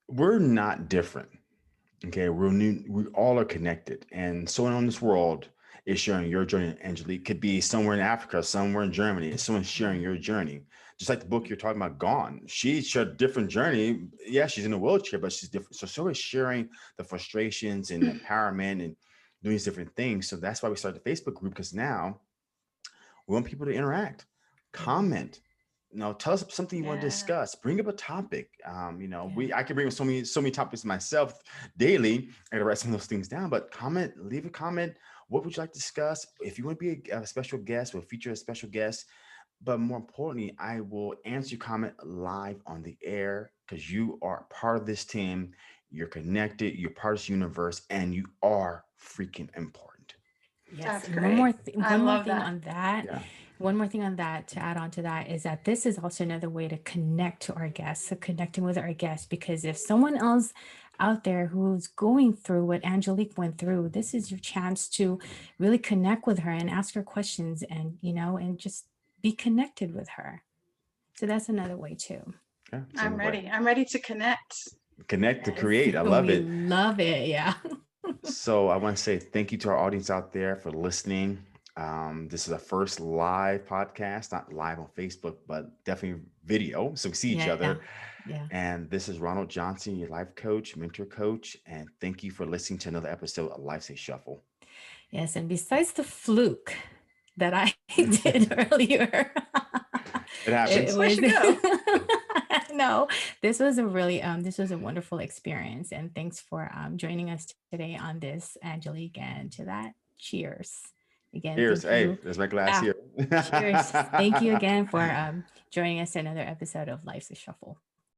We're not different. Okay, we're new. We all are connected, and someone on this world is sharing your journey. Angelique could be somewhere in Africa, somewhere in Germany. And someone's sharing your journey, just like the book you're talking about, Gone. She shared a different journey. Yeah, she's in a wheelchair, but she's different. So is sharing the frustrations and empowerment and doing these different things. So that's why we started the Facebook group, because now we want people to interact, comment. Tell us something you want to Yeah. discuss. Bring up a topic. Yeah. I can bring up so many topics myself daily. I gotta write some of those things down. But comment, leave a comment. What would you like to discuss? If you want to be a special guest, we'll feature a special guest. But more importantly, I will answer your comment live on the air, because you are part of this team. You're connected. You're part of this universe, and you are freaking important. Yes, That's and one more great. thing, I one more love thing that. on that, Yeah. one more thing on that to add on to that is that this is also another way to connect to our guests, so connecting with our guests, because if someone else out there who's going through what Angelique went through, this is your chance to really connect with her and ask her questions, and and just be connected with her. So that's another way too. Yeah. I'm Same way. ready. I'm ready to connect. Connect to Yes, create. I love we it. love it. Yeah. So I want to say thank you to our audience out there for listening. This is a first live podcast, not live on Facebook, but definitely video. So we see each Yeah. other. Yeah. And this is Ronald Johnson, your life coach, mentor coach. And thank you for listening to another episode of Life's a Shuffle. Yes. And besides the fluke that I did earlier, It it happens. Way was to go. no, this was a wonderful experience. And thanks for joining us today on this, Angelique. And to that, cheers. Again, Here's, thank hey, you. there's my glass Yeah. here. Cheers. Thank you again for joining us to another episode of Life's a Shuffle.